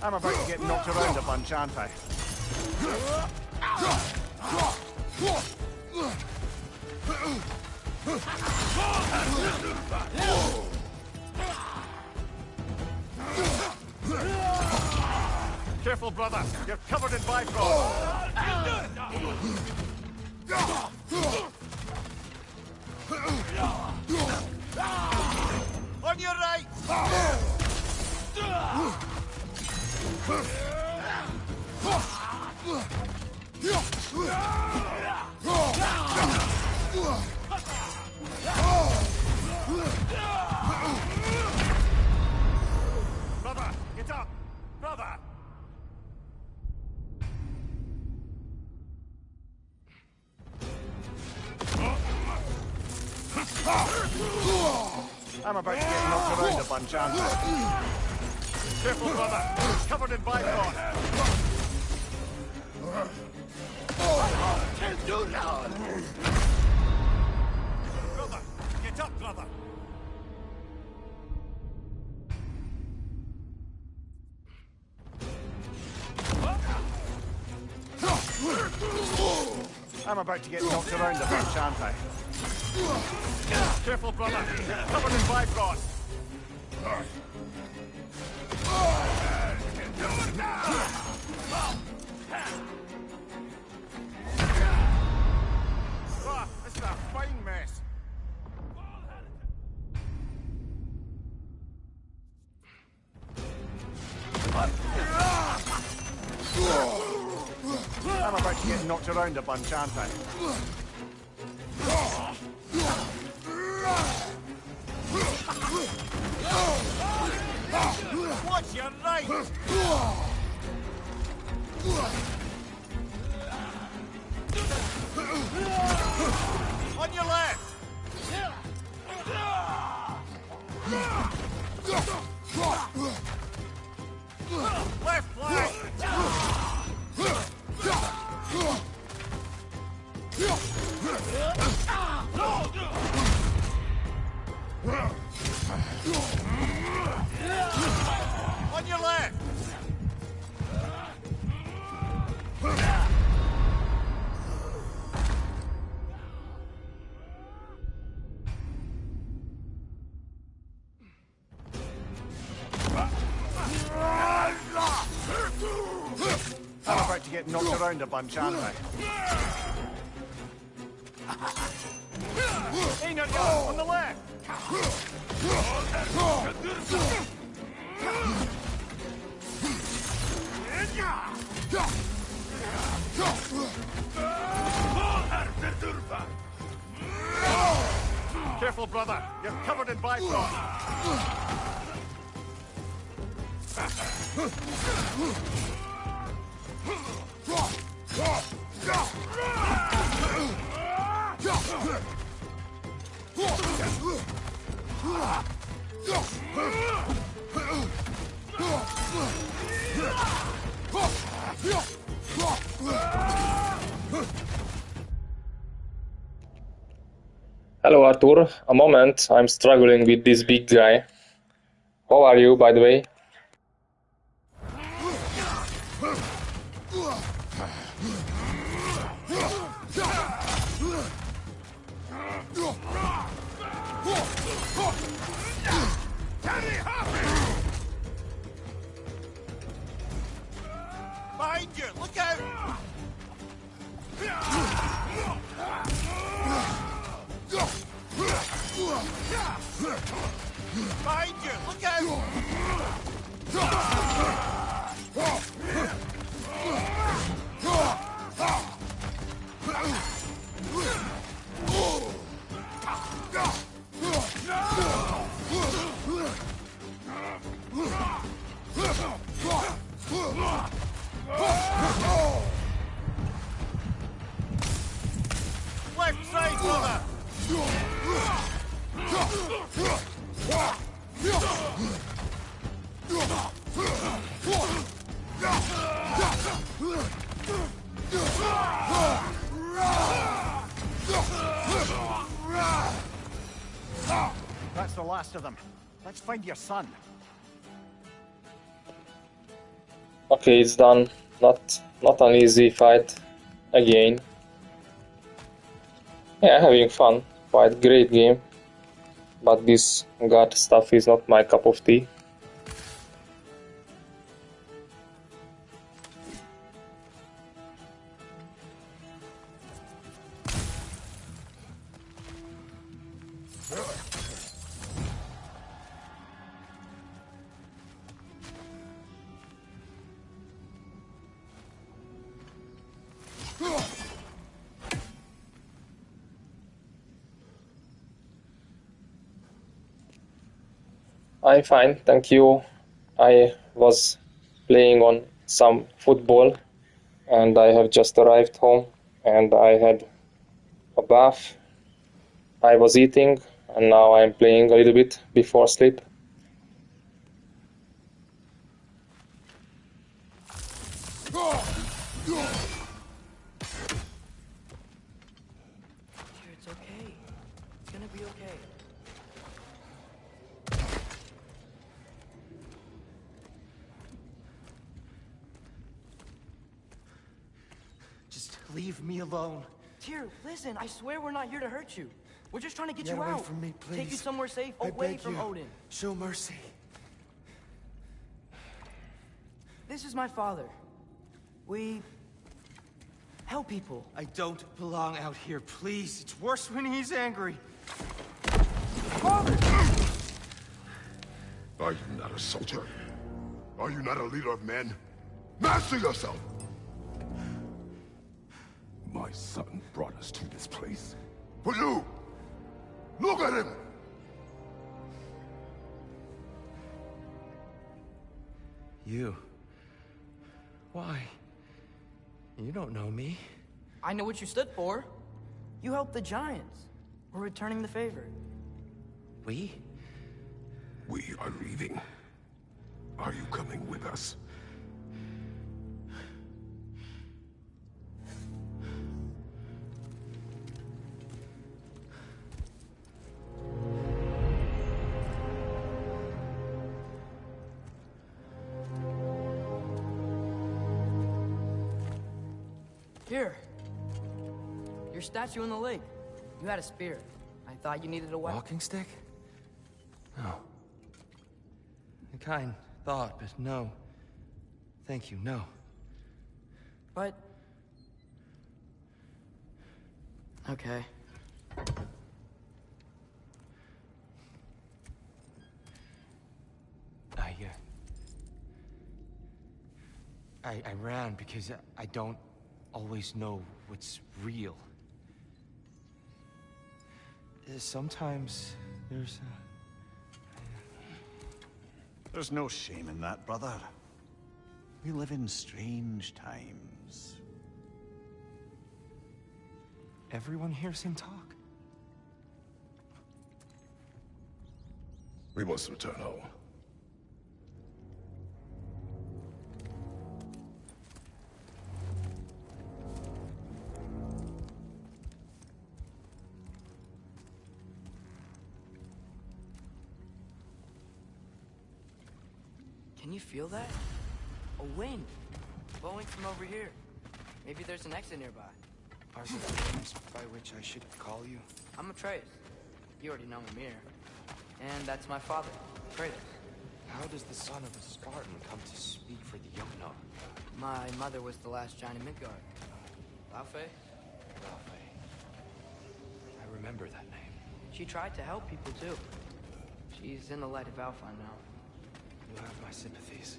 I'm about to get knocked around a bunch, aren't I? Careful, brother. You're covered in bifrost. On your right! Brother, get up! Brother! I'm about to get knocked around a bunch, aren't I? Careful, brother. It's covered in bifrost. Can't do now. Brother, get up, brother. I'm about to get knocked around a bunch, aren't I? Careful, brother. It's covered in bifrost. This is a fine mess. I'm about to get knocked around a bunch, aren't I? Watch your right! On your left! Left flank! to get knocked around a bunch, aren't we? Einar, on the left! Careful, brother. You're covered in bifrost. Hello Arthur, a moment, I'm struggling with this big guy. How are you, by the way? Behind you, look out! Behind you, look out! Left side, brother! That's the last of them. Let's find your son. Okay, it's done. Not an easy fight again. Yeah, having fun. Quite great game. But this god stuff is not my cup of tea. I'm fine, thank you. I was playing on some football and I have just arrived home and I had a bath. I was eating and now I'm playing a little bit before sleep. It's okay. It's gonna be okay. Just leave me alone. Tyr, listen, I swear we're not here to hurt you. We're just trying to get Get you away out. from me, please. Take you somewhere safe, I away beg from you. Odin. Show mercy. This is my father. We help people. I don't belong out here, please. It's worse when he's angry. Father! Are you not a soldier? Are you not a leader of men? Master yourself! My son brought us to this place. For you! Look at him! You. Why? You don't know me. I know what you stood for. You helped the Giants. We're returning the favor. We? We are leaving. Are you coming with us? Here. Your statue in the lake. You had a spear. I thought you needed a weapon. Walking stick? No. A kind thought, but no. Thank you, no. But... Okay. I ran because I don't always know what's real. Sometimes There's no shame in that, brother. We live in strange times. everyone hears him talk. We must return home. Can you feel that? A wind blowing from over here. Maybe there's an exit nearby. Are there names by which I should call you? I'm Atreus. You already know me here. And that's my father, Kratos. How does the son of a Spartan come to speak for the Yoknar? My mother was the last giant in Midgard. Laufey? Laufey. I remember that name. She tried to help people too. She's in the light of Alpha now. You have my sympathies.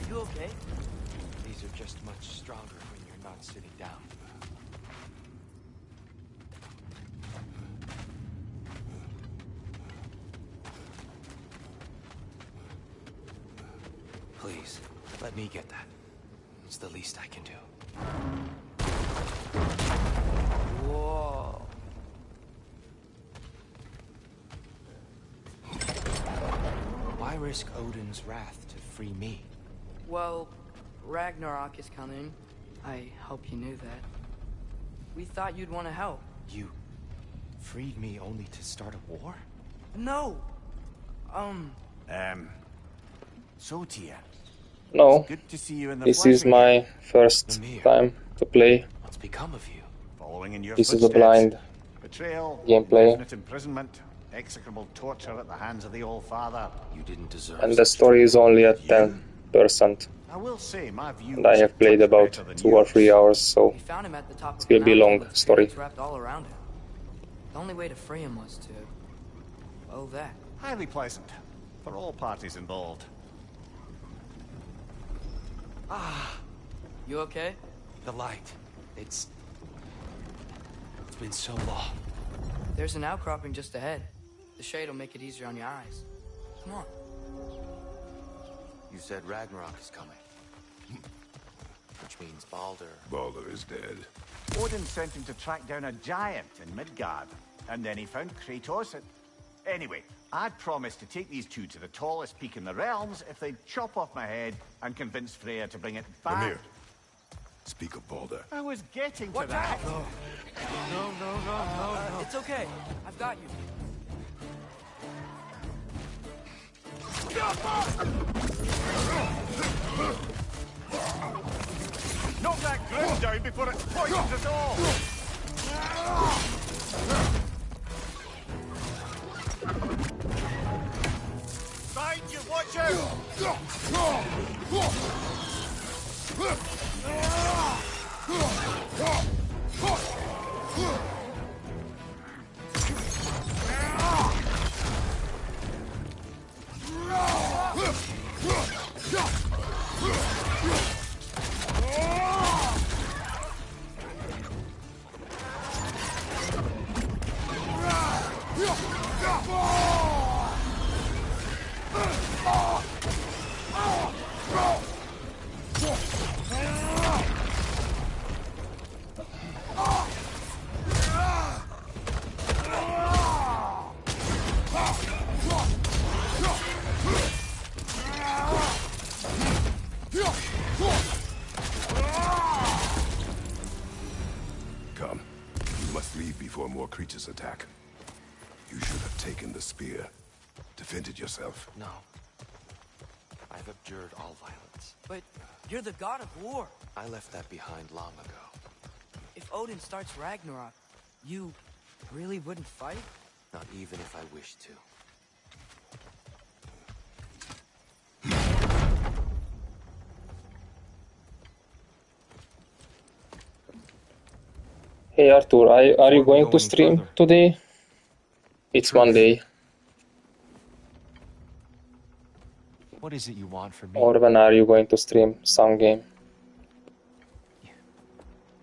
You okay? These are just much stronger when you're not sitting down. Please, let me get that. It's the least I can do. Whoa. Why risk Odin's wrath to free me? Well, Ragnarok is coming. I hope you knew that. We thought you'd want to help. You freed me only to start a war? No! So Tia, No, good to see you in the this flesh is again. my first Mimir. time to play. What's become of you? Following in your This is a footsteps. blind Betrayal, gameplay. indefinite imprisonment, execrable torture at the hands of the Old Father. You didn't deserve and the such story is only at You? 10%. I will say my view And I was have a played touch about better than 2 or 3 yours. hours, so We found him at the top It of the will be mountain long with story. spirits wrapped all around him. The only way to free him was to... well, that. Highly pleasant for all parties involved. You okay? The light. It's been so long. There's an outcropping just ahead. The shade will make it easier on your eyes. Come on. You said Ragnarok is coming. Which means Baldur. Baldur is dead. Odin sent him to track down a giant in Midgard, and then he found Kratos and... Anyway, I'd promised to take these two to the tallest peak in the realms if they'd chop off my head and convince Freya to bring it back. Mimir, speak of Baldur. I was getting to Watch that. out! No. It's okay. I've got you. Knock that grim down before it poisons us all! Mind you, watch out! Come. You must leave before more creatures attack. You should have taken the spear. Defended yourself. No. I've abjured all violence. But you're the god of war. I left that behind long ago. If Odin starts Ragnarok, you really wouldn't fight? Not even if I wished to. Hey Arthur, are you going to stream today? It's Monday. What is it you want from me? Or when are you going to stream some game?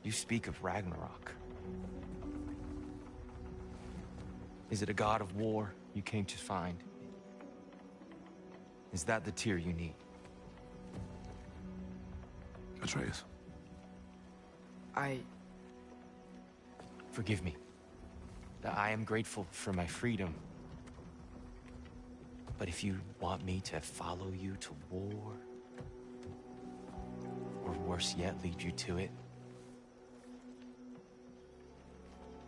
You speak of Ragnarok. Is it a god of war you came to find? Is that the tear you need? Atreus. Forgive me. I am grateful for my freedom. But if you want me to follow you to war, or worse yet, lead you to it,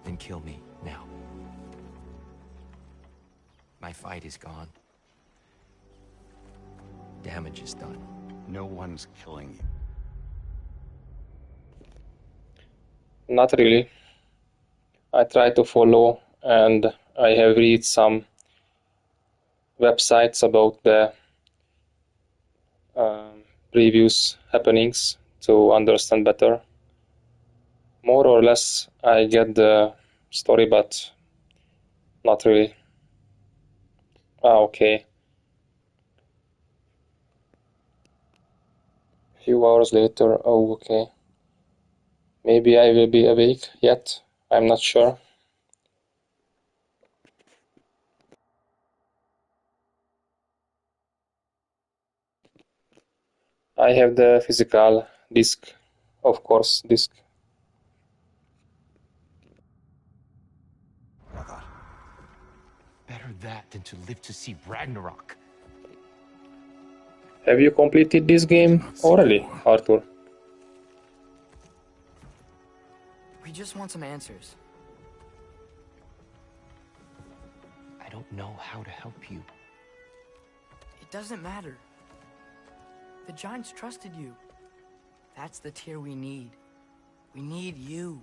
then kill me now. My fight is gone. Damage is done. No one's killing you. Not really. I try to follow, and I have read some websites about the previous happenings to understand better. More or less, I get the story, but not really. Okay. Few hours later, oh, okay. Maybe I will be awake yet. I'm not sure. I have the physical disc, of course, disc. Better that than to live to see Ragnarok. Have you completed this game already, Arthur? We just want some answers. I don't know how to help you. It doesn't matter. The giants trusted you. That's the tear we need. We need you.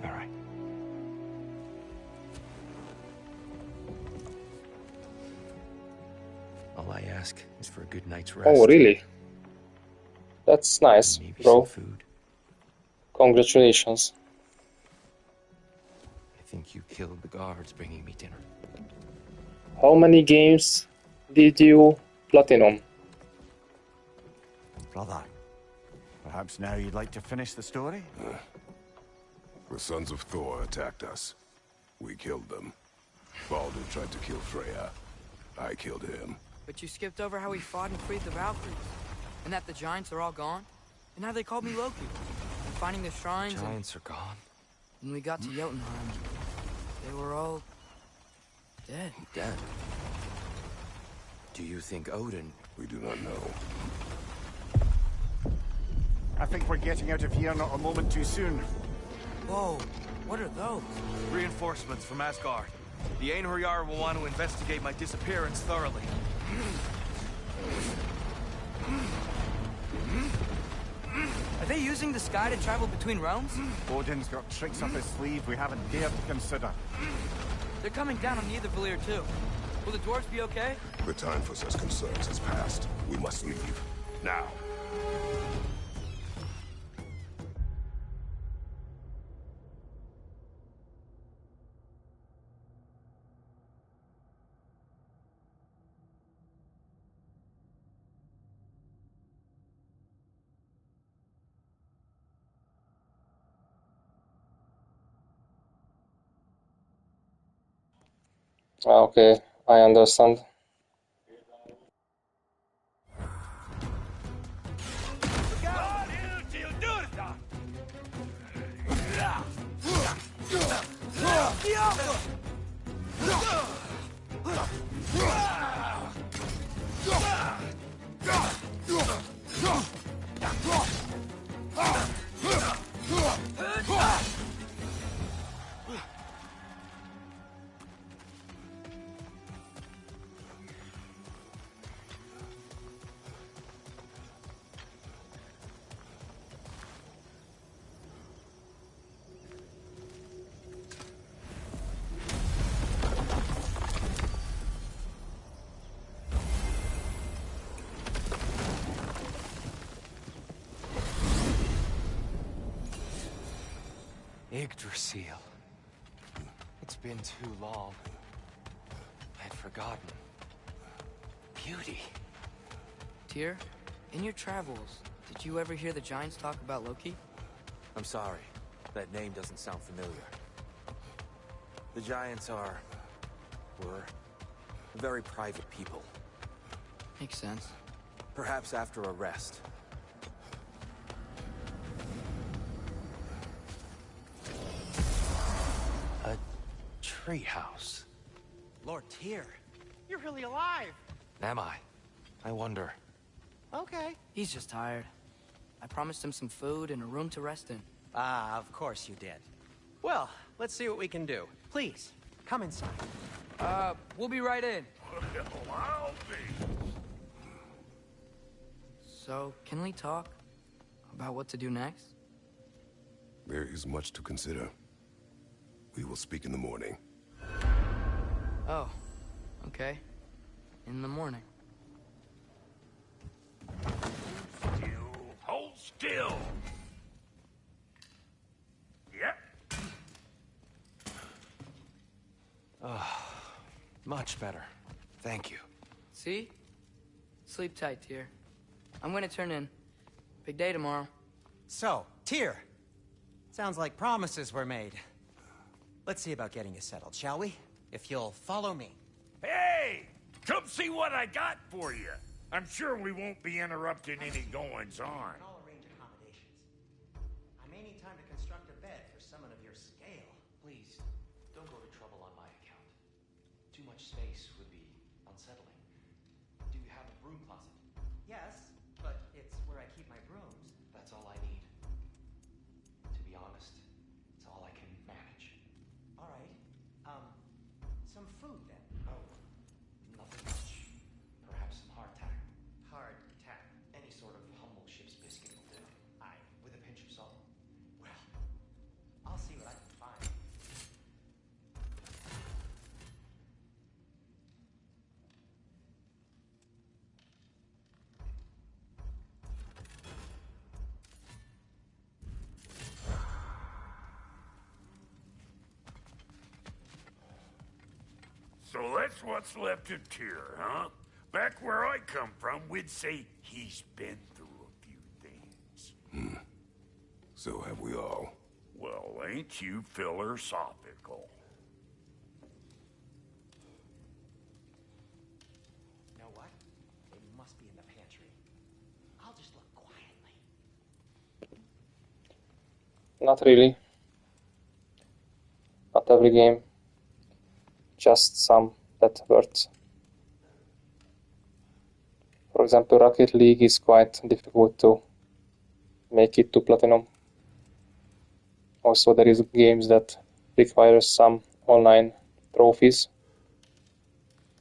All right. All I ask is for a good night's rest. Oh, really? That's nice, Maybe bro. some food. Congratulations. I think you killed the guards bringing me dinner. How many games did you platinum? Brother, perhaps now you'd like to finish the story? The sons of Thor attacked us. We killed them. Baldur tried to kill Freya. I killed him. But you skipped over how we fought and freed the Valkyries. And that the giants are all gone. And how they called me Loki. And finding the shrines Giants are gone. and when we got to Jotunheim, they were all dead. Dead. Do you think Odin? We do not know. I think we're getting out of here not a moment too soon. Whoa, what are those? Reinforcements from Asgard. The Einherjar will want to investigate my disappearance thoroughly. Are they using the sky to travel between realms? Odin's got tricks up his sleeve we haven't dared to consider. They're coming down on Nidavellir too. Will the dwarves be okay? The time for such concerns has passed. We must leave. Now. Okay, I understand. Yggdrasil. It's been too long. I'd forgotten. Beauty. Tyr, in your travels, did you ever hear the Giants talk about Loki? I'm sorry. That name doesn't sound familiar. The Giants were very private people. Makes sense. Perhaps after a rest. A treehouse. Lord Tyr, you're really alive. Am I? I wonder. Okay. He's just tired. I promised him some food and a room to rest in. Ah, of course you did. Well, let's see what we can do. Please, come inside. We'll be right in. Well, I'll be. So, can we talk about what to do next? There is much to consider. We will speak in the morning. Oh, okay. In the morning. Hold still. Yep. Much better. Thank you. See? Sleep tight, Tyr. I'm gonna turn in. Big day tomorrow. So, Tyr. Sounds like promises were made. Let's see about getting you settled, shall we? If you'll follow me. Hey! Come see what I got for you. I'm sure we won't be interrupting any goings-on. I'll arrange accommodations. I may need time to construct a bed for someone of your scale. Please, don't go to trouble on my account. Too much space would be unsettling. Do you have a broom closet? Yes, but it's where I keep my brooms. That's all I need. To be honest, it's all I can manage. All right. Some food then. Oh, nothing much. Perhaps some hardtack. Hardtack. Any sort of humble ship's biscuit will do. Aye. With a pinch of salt. Well, I'll see what I can find. So that's what's left of Tyr, huh? Back where I come from, we'd say he's been through a few things. So have we all. Well, ain't you philosophical? You know what? They must be in the pantry. I'll just look quietly. Not really. Not every game. Just some that worth. For example, Rocket League is quite difficult to make it to Platinum. Also, there is games that require some online trophies.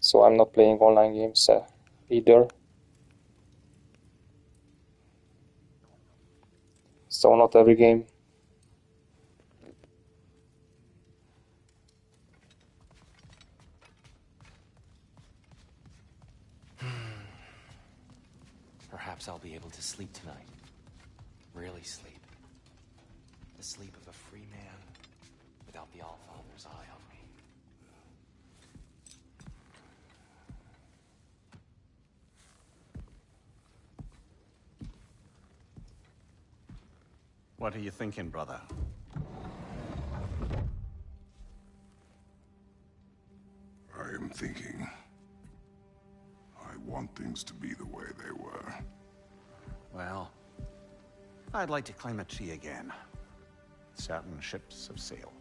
So I'm not playing online games either. So not every game. Perhaps I'll be able to sleep tonight. Really sleep. The sleep of a free man without the Allfather's eye on me. What are you thinking, brother? I am thinking. I want things to be the way they were. Well, I'd like to climb a tree again. Certain ships have sailed.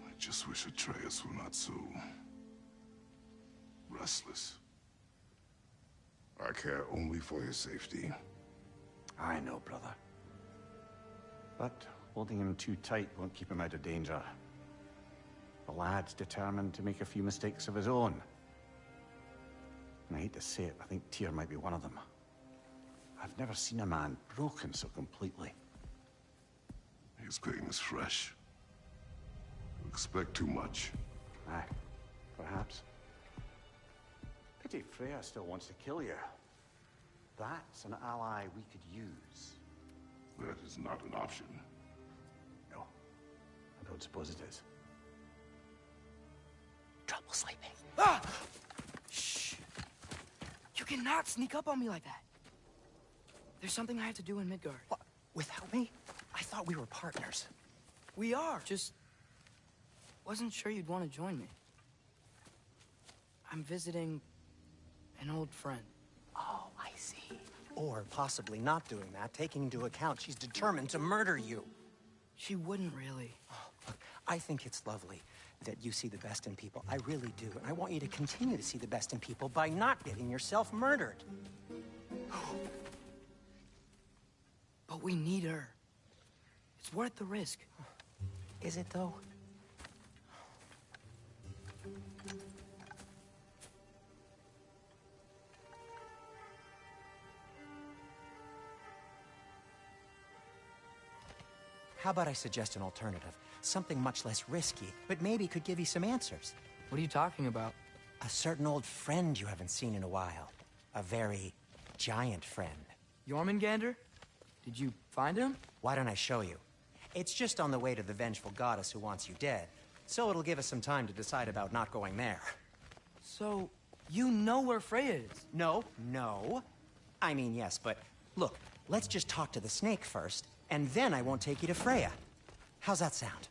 I just wish Atreus were not so restless. I care only for his safety. I know, brother. But holding him too tight won't keep him out of danger. The lad's determined to make a few mistakes of his own. And I hate to say it, I think Tyr might be one of them. I've never seen a man broken so completely. His pain is fresh. You expect too much. Aye, perhaps. Pity Freya still wants to kill you. That's an ally we could use. That is not an option. No, I don't suppose it is. Trouble sleeping. Ah! Shh. You cannot sneak up on me like that. There's something I have to do in Midgard. What? Without me? I thought we were partners. We are. Just wasn't sure you'd want to join me. I'm visiting an old friend. Oh, I see. Or possibly not doing that, taking into account she's determined to murder you. She wouldn't really. Oh, look, I think it's lovely that you see the best in people. I really do. And I want you to continue to see the best in people by not getting yourself murdered. But we need her. It's worth the risk. Is it, though? How about I suggest an alternative? Something much less risky, but maybe could give you some answers. What are you talking about? A certain old friend you haven't seen in a while. A very giant friend. Jormungandr? Did you find him? Why don't I show you? It's just on the way to the vengeful goddess who wants you dead. So it'll give us some time to decide about not going there. So, you know where Freya is? No. I mean, yes, but look, let's just talk to the snake first, and then I won't take you to Freya. How's that sound?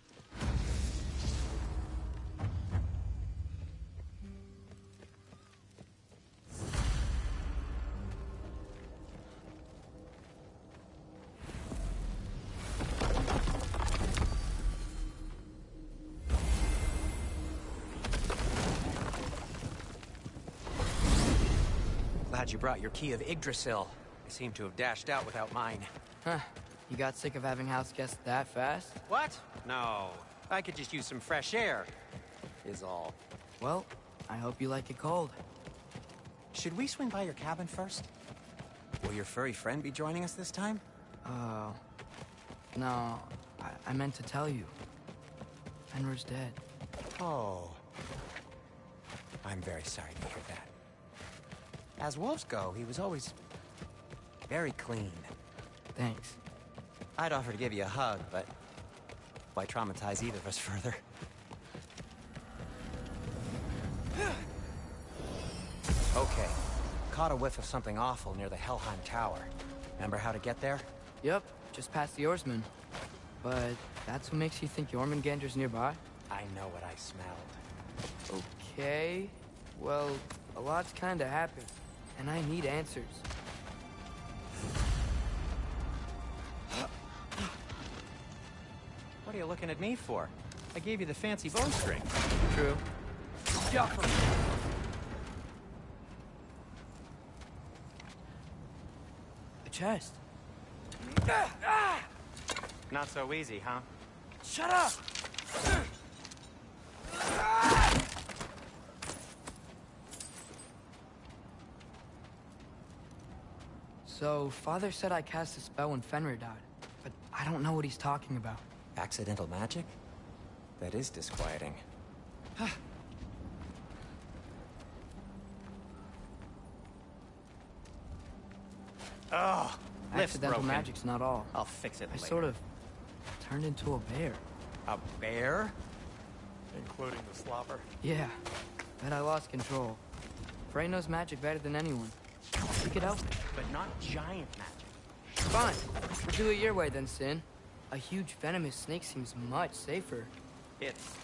Glad you brought your key of Yggdrasil. I seem to have dashed out without mine. Huh. You got sick of having house guests that fast? What? No. I could just use some fresh air, is all. Well, I hope you like it cold. Should we swing by your cabin first? Will your furry friend be joining us this time? No. I meant to tell you. Fenrir's dead. Oh. I'm very sorry to hear that. As wolves go, he was always very clean. Thanks. I'd offer to give you a hug, but why traumatize either of us further? Okay. Caught a whiff of something awful near the Helheim Tower. Remember how to get there? Yep, just past the oarsman. But that's what makes you think Jormungandr's nearby? I know what I smelled. Okay. Well, a lot's kinda happened, and I need answers. What are you looking at me for? I gave you the fancy bowstring. True. The chest. Not so easy, huh? Shut up! So, Father said I cast a spell when Fenrir died, but I don't know what he's talking about. Accidental magic? That is disquieting. Oh, lift's Accidental broken. magic's not all. I'll fix it I later. sort of turned into a bear. A bear? Including the slobber. Yeah, but I lost control. Frey knows magic better than anyone. He could help me. But not giant magic. Fine, we'll do it your way then, Sin. A huge venomous snake seems much safer. It's...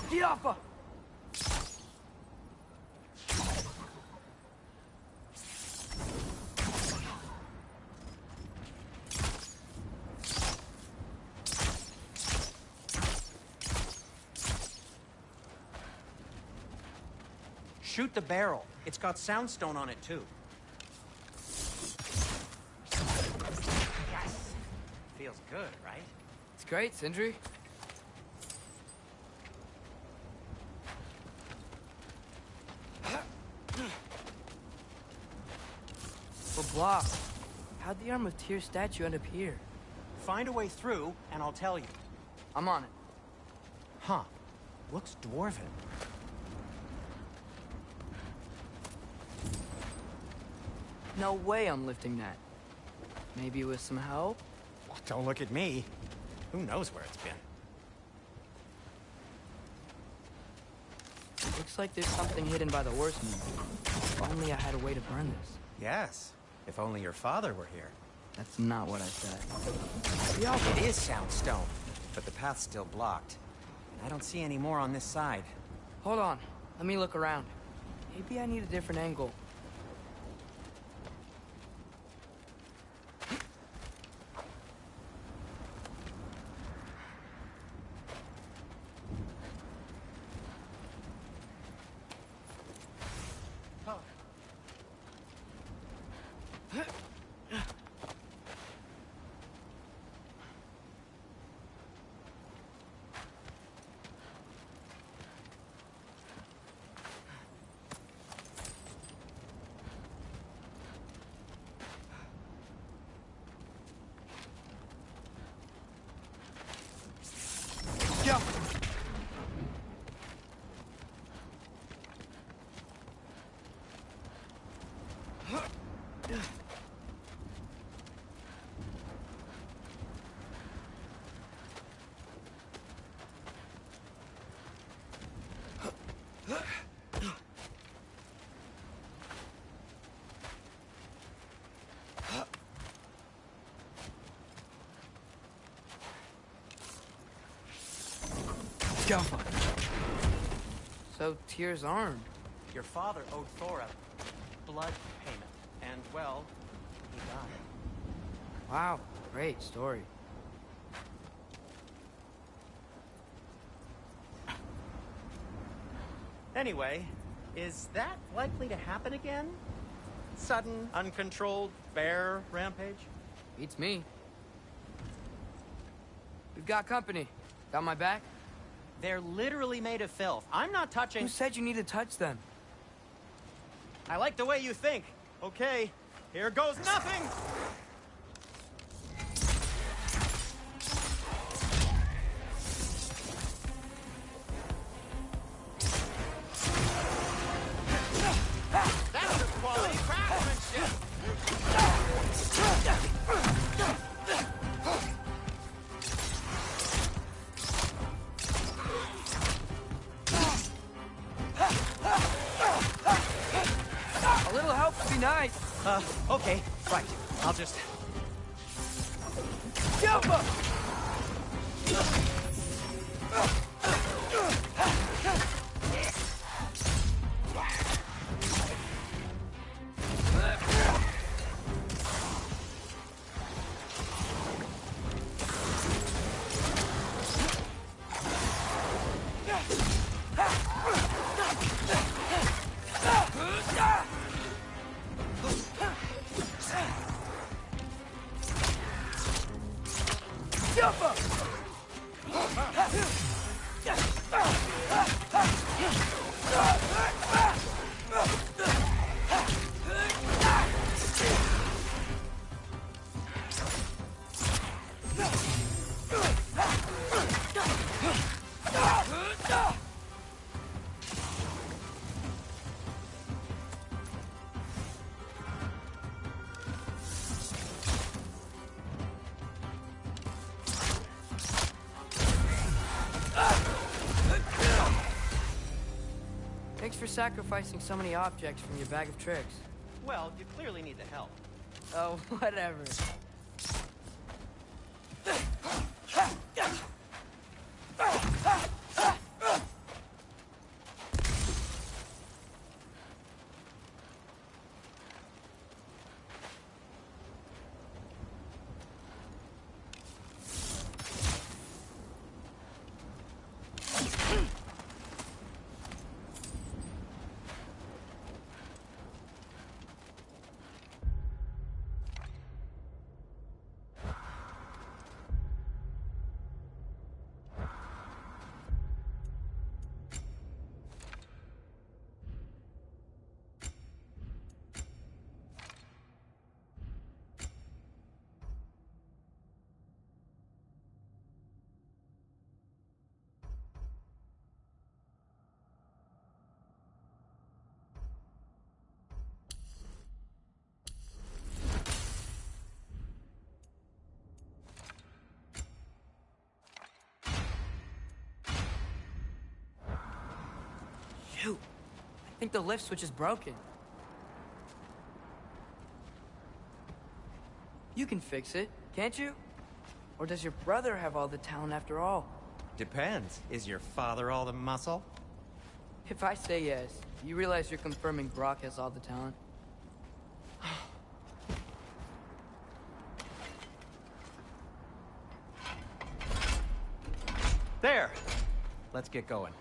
Diapa! Shoot the barrel. It's got soundstone on it, too. Yes! Feels good, right? It's great, Sindri. We're blocked. How'd the Arm of Tyr statue end up here? Find a way through, and I'll tell you. I'm on it. Huh. Looks dwarven. No way I'm lifting that. Maybe with some help? Well, don't look at me. Who knows where it's been? Looks like there's something hidden by the horsemen. If only I had a way to burn this. Yes. If only your father were here. That's not what I said. It is soundstone, but the path's still blocked. And I don't see any more on this side. Hold on. Let me look around. Maybe I need a different angle. So Tyr's armed. Your father owed Thor a blood payment. And, well, he died. Wow, great story. Anyway, is that likely to happen again? Sudden, uncontrolled bear rampage? Beats me. We've got company. Got my back? They're literally made of filth. I'm not touching... Who said you need to touch them? I like the way you think. Okay, here goes nothing! That's some quality craftsmanship! A little help would be nice. Okay, right. I'll just... Jump up! Jump up! Thanks for sacrificing so many objects from your bag of tricks. Well, you clearly need the help. Oh, whatever. think the lift switch is broken. You can fix it, can't you? Or does your brother have all the talent after all? Depends. Is your father all the muscle? If I say yes, you realize you're confirming Brock has all the talent? There! Let's get going.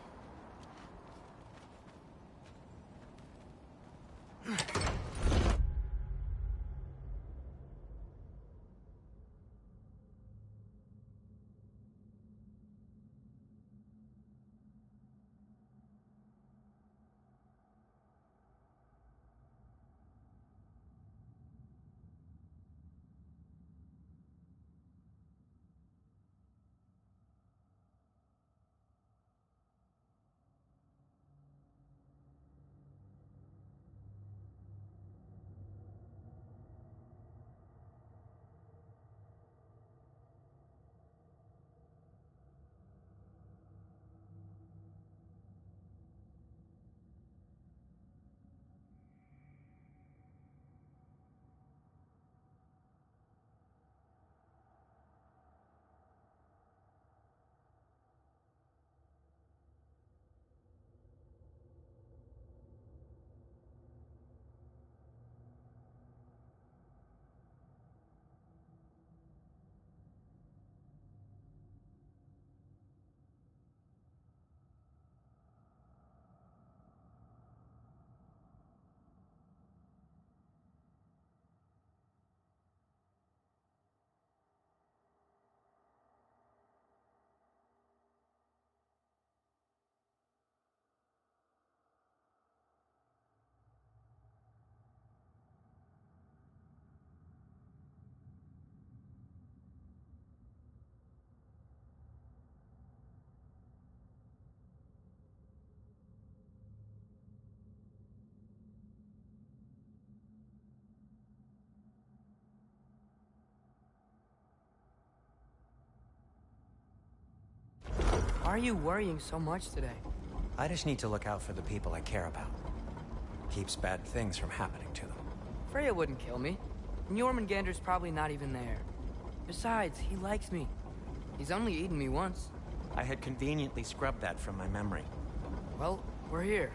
Why are you worrying so much today? I just need to look out for the people I care about. Keeps bad things from happening to them. Freya wouldn't kill me. And Jormungandr's probably not even there. Besides, he likes me. He's only eaten me once. I had conveniently scrubbed that from my memory. Well, we're here.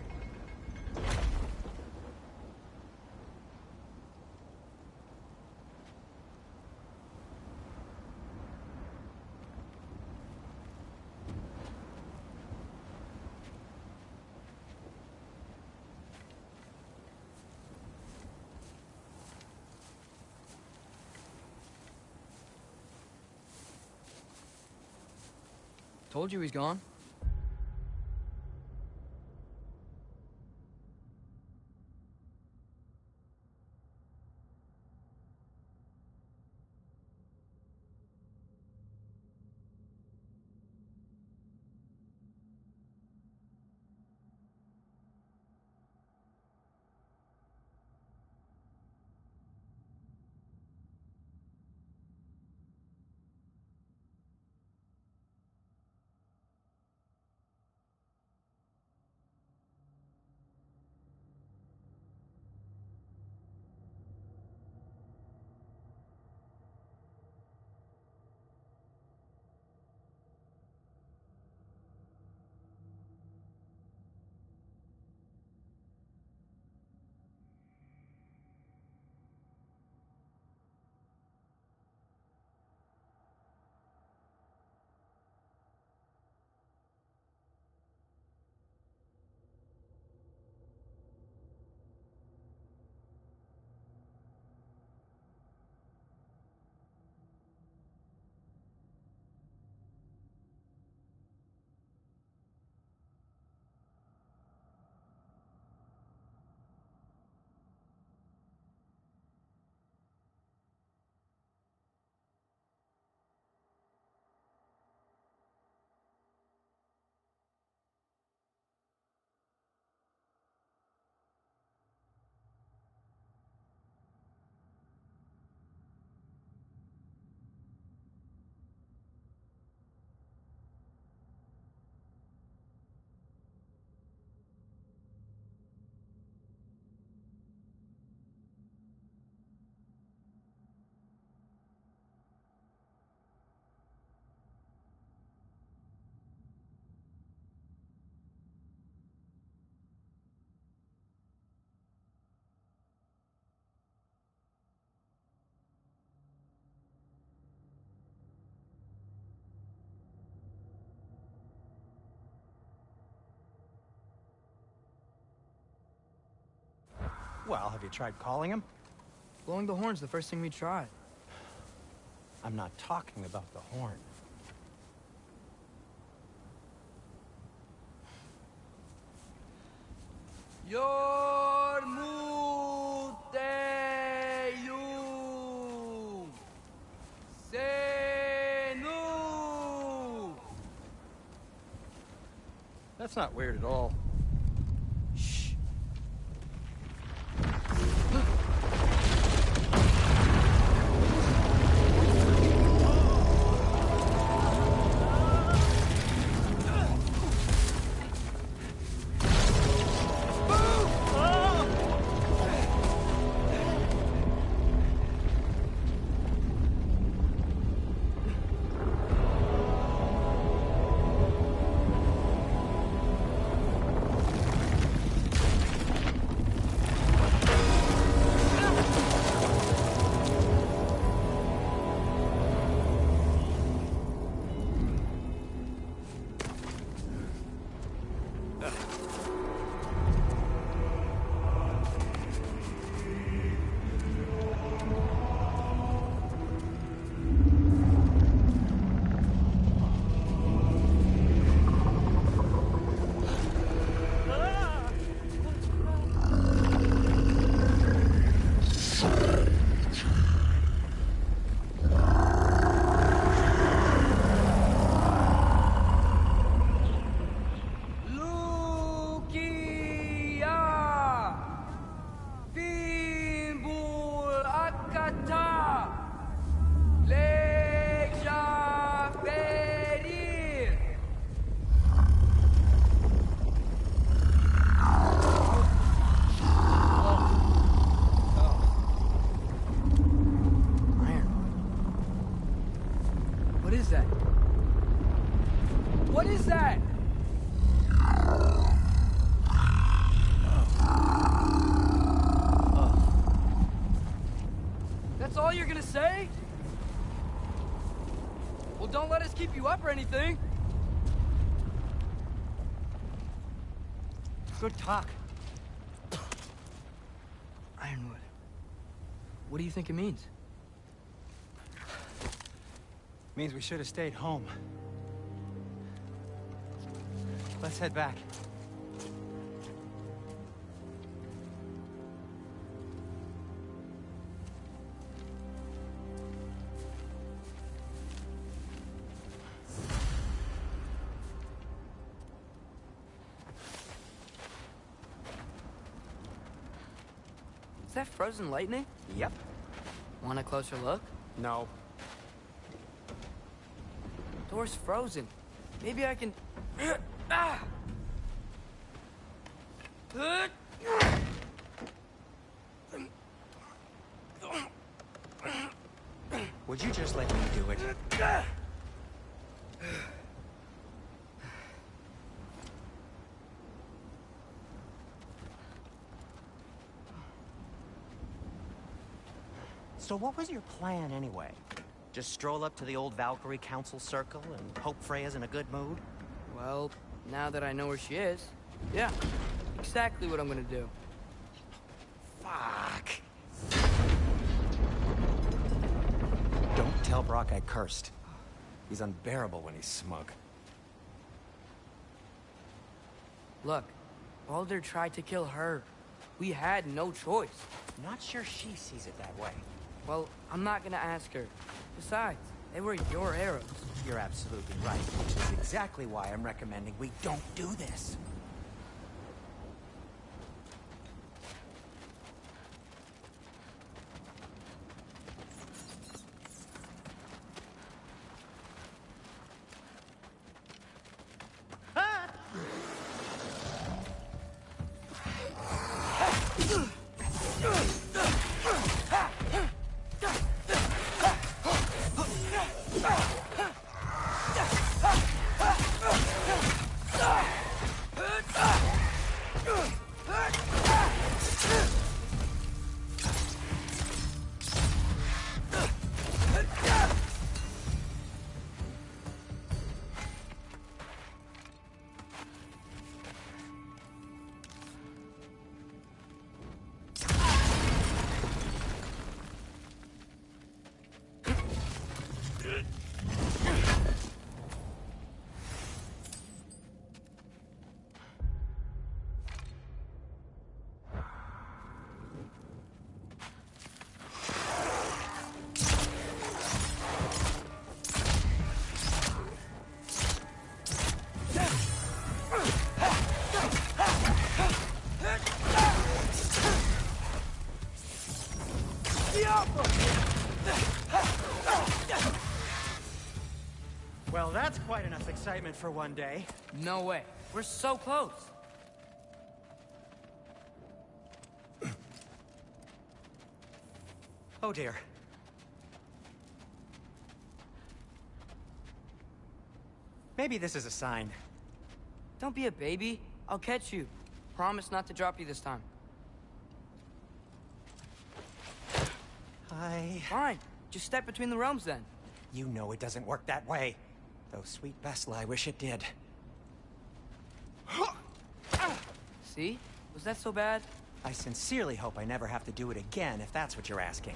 Told you he's gone. Well, have you tried calling him? Blowing the horn's the first thing we tried. I'm not talking about the horn. Yormuteyu Senu. That's not weird at all. Shh. What is that? That's all you're gonna say? Well, don't let us keep you up or anything. Good talk. Ironwood. What do you think it means? Means we should have stayed home. Let's head back. Is that frozen lightning? Yep. Want a closer look? No. Door's frozen. Maybe I can... Ah! Would you just let me do it? So what was your plan anyway? Just stroll up to the old Valkyrie Council Circle and hope Freya's in a good mood? Well, now that I know where she is, yeah, exactly what I'm gonna do. Fuck. Don't tell Brock I cursed. He's unbearable when he's smug. Look, Baldur tried to kill her. We had no choice. Not sure she sees it that way. Well, I'm not gonna ask her. Besides, they were your arrows. You're absolutely right, which is exactly why I'm recommending we don't do this. Well, that's quite enough excitement for one day. No way. We're so close. Oh dear. Maybe this is a sign. Don't be a baby. I'll catch you. Promise not to drop you this time. Fine. Just step between the realms then. You know it doesn't work that way. Though sweet Vesla, I wish it did. See? Was that so bad? I sincerely hope I never have to do it again, if that's what you're asking.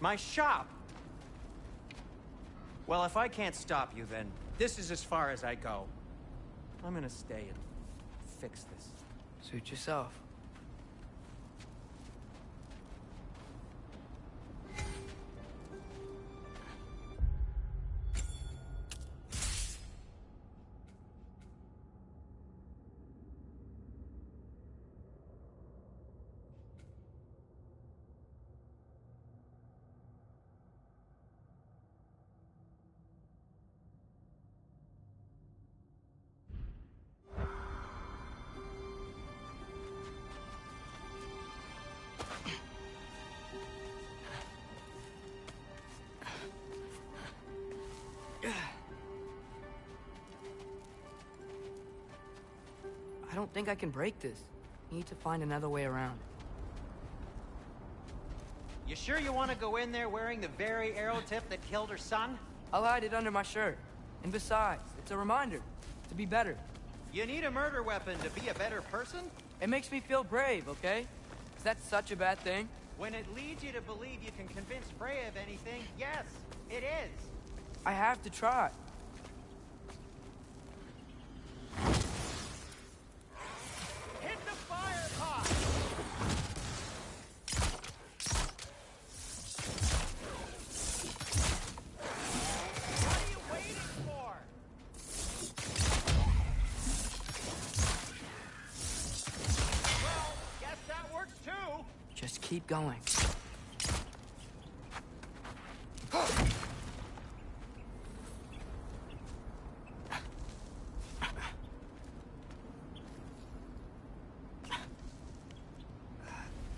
My shop! Well, if I can't stop you, then this is as far as I go. I'm gonna stay and fix this. Suit yourself. I don't think I can break this. Need to find another way around. You sure you want to go in there wearing the very arrow tip that killed her son? I'll hide it under my shirt. And besides, it's a reminder to be better. You need a murder weapon to be a better person? It makes me feel brave, okay? Is that such a bad thing? When it leads you to believe you can convince Freya of anything, yes, it is. I have to try. Hit the fire pot! What are you waiting for? Well, guess that works too. Just keep going.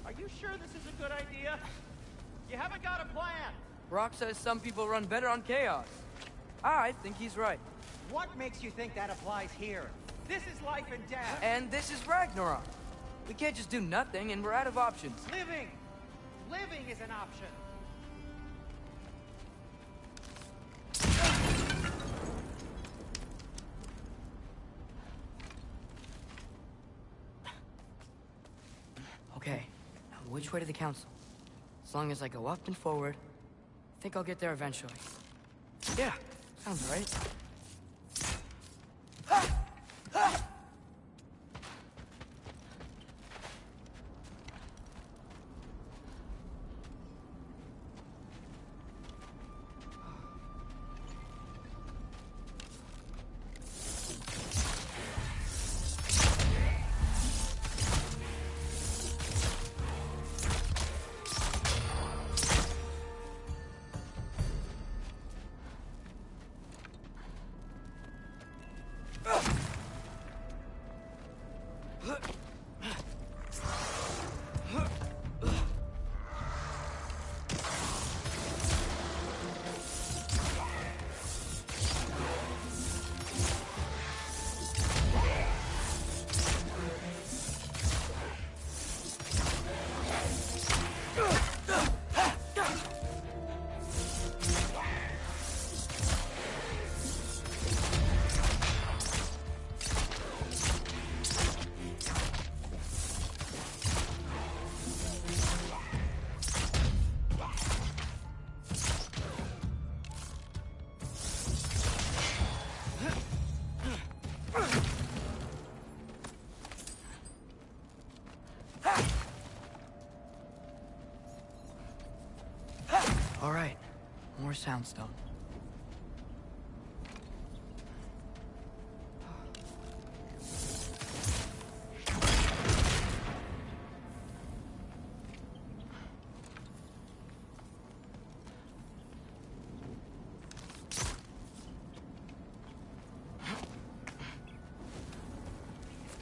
Are you sure this is a good idea? You haven't got a plan. Rock says some people run better on chaos. I think he's right. What makes you think that applies here? This is life and death. And this is Ragnarok. We can't just do nothing, and we're out of options. Living! Living is an option. Okay, now which way to the council? As long as I go up and forward, I think I'll get there eventually. Yeah, sounds right. All right, more soundstone.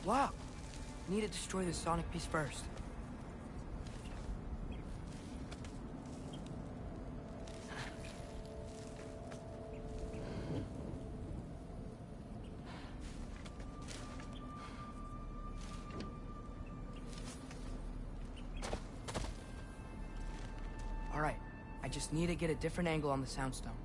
Wow. Need to destroy the sonic piece first. All right. I just need to get a different angle on the soundstone.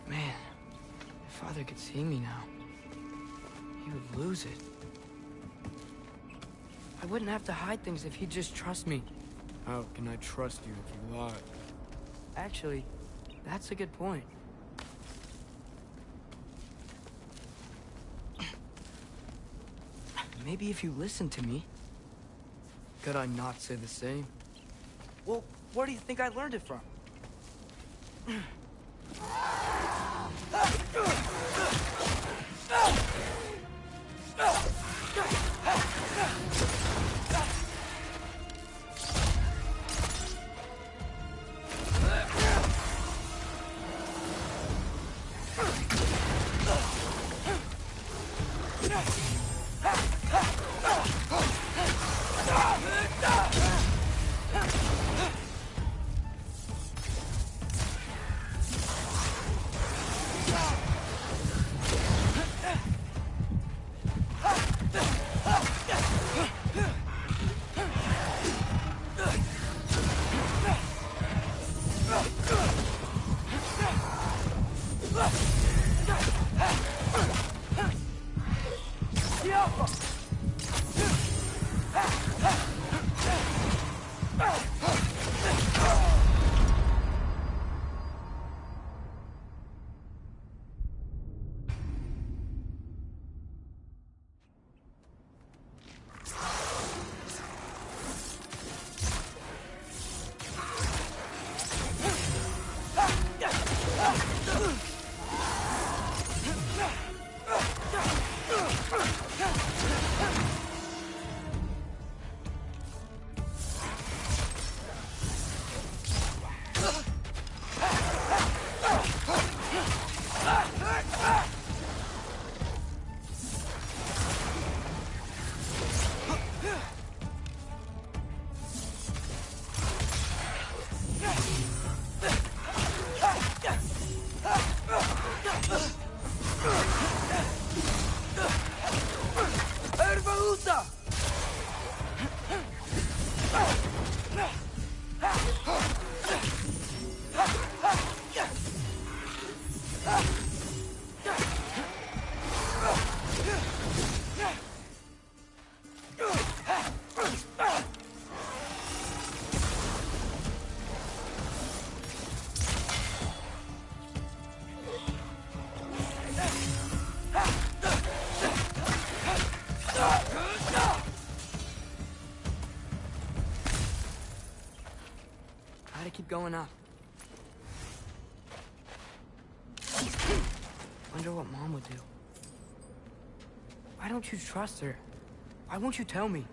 Man, if Father could see me now, he would lose it. I wouldn't have to hide things if he'd just trust me. How can I trust you if you lie? Actually, that's a good point. Maybe if you listen to me. Could I not say the same? Well, where do you think I learned it from? Gotta keep going up. Wonder what Mom would do. Why don't you trust her? Why won't you tell me?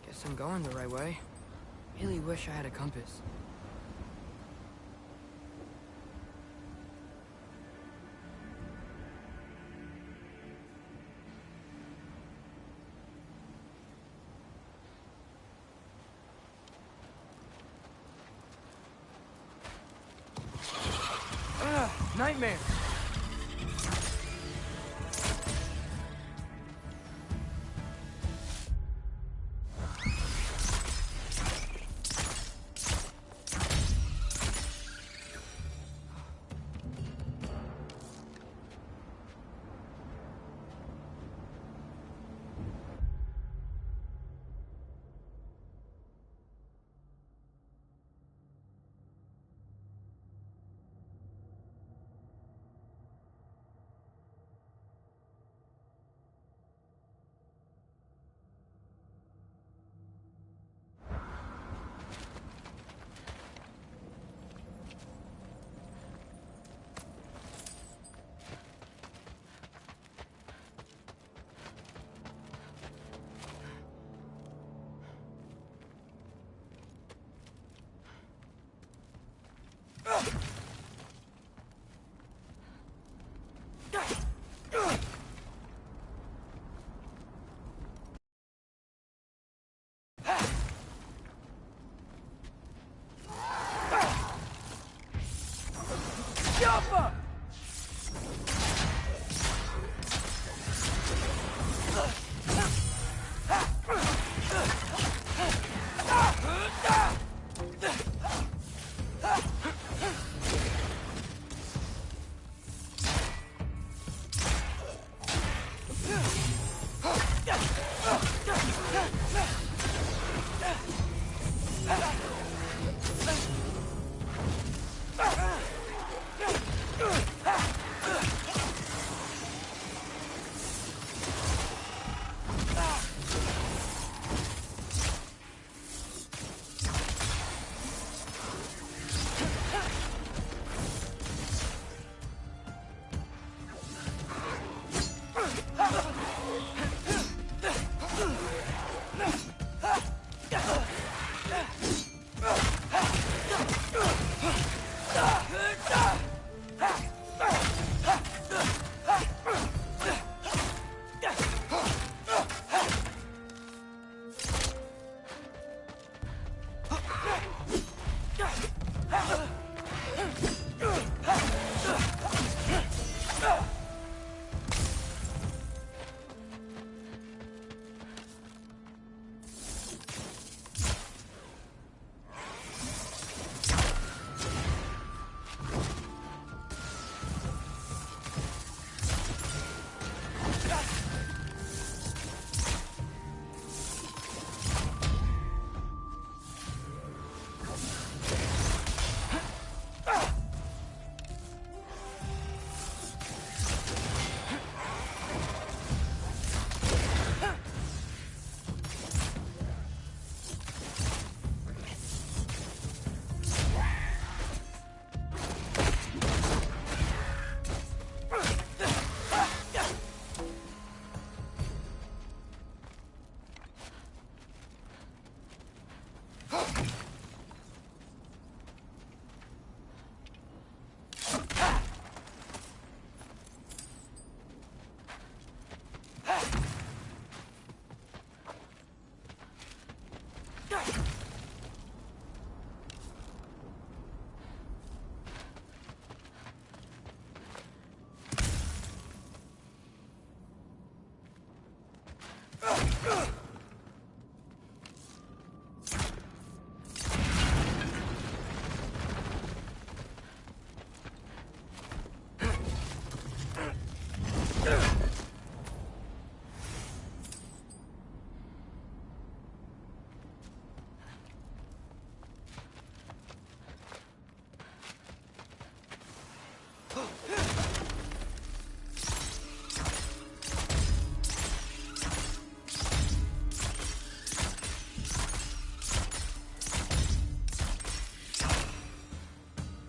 Guess I'm going the right way. Really wish I had a compass. Nightmare!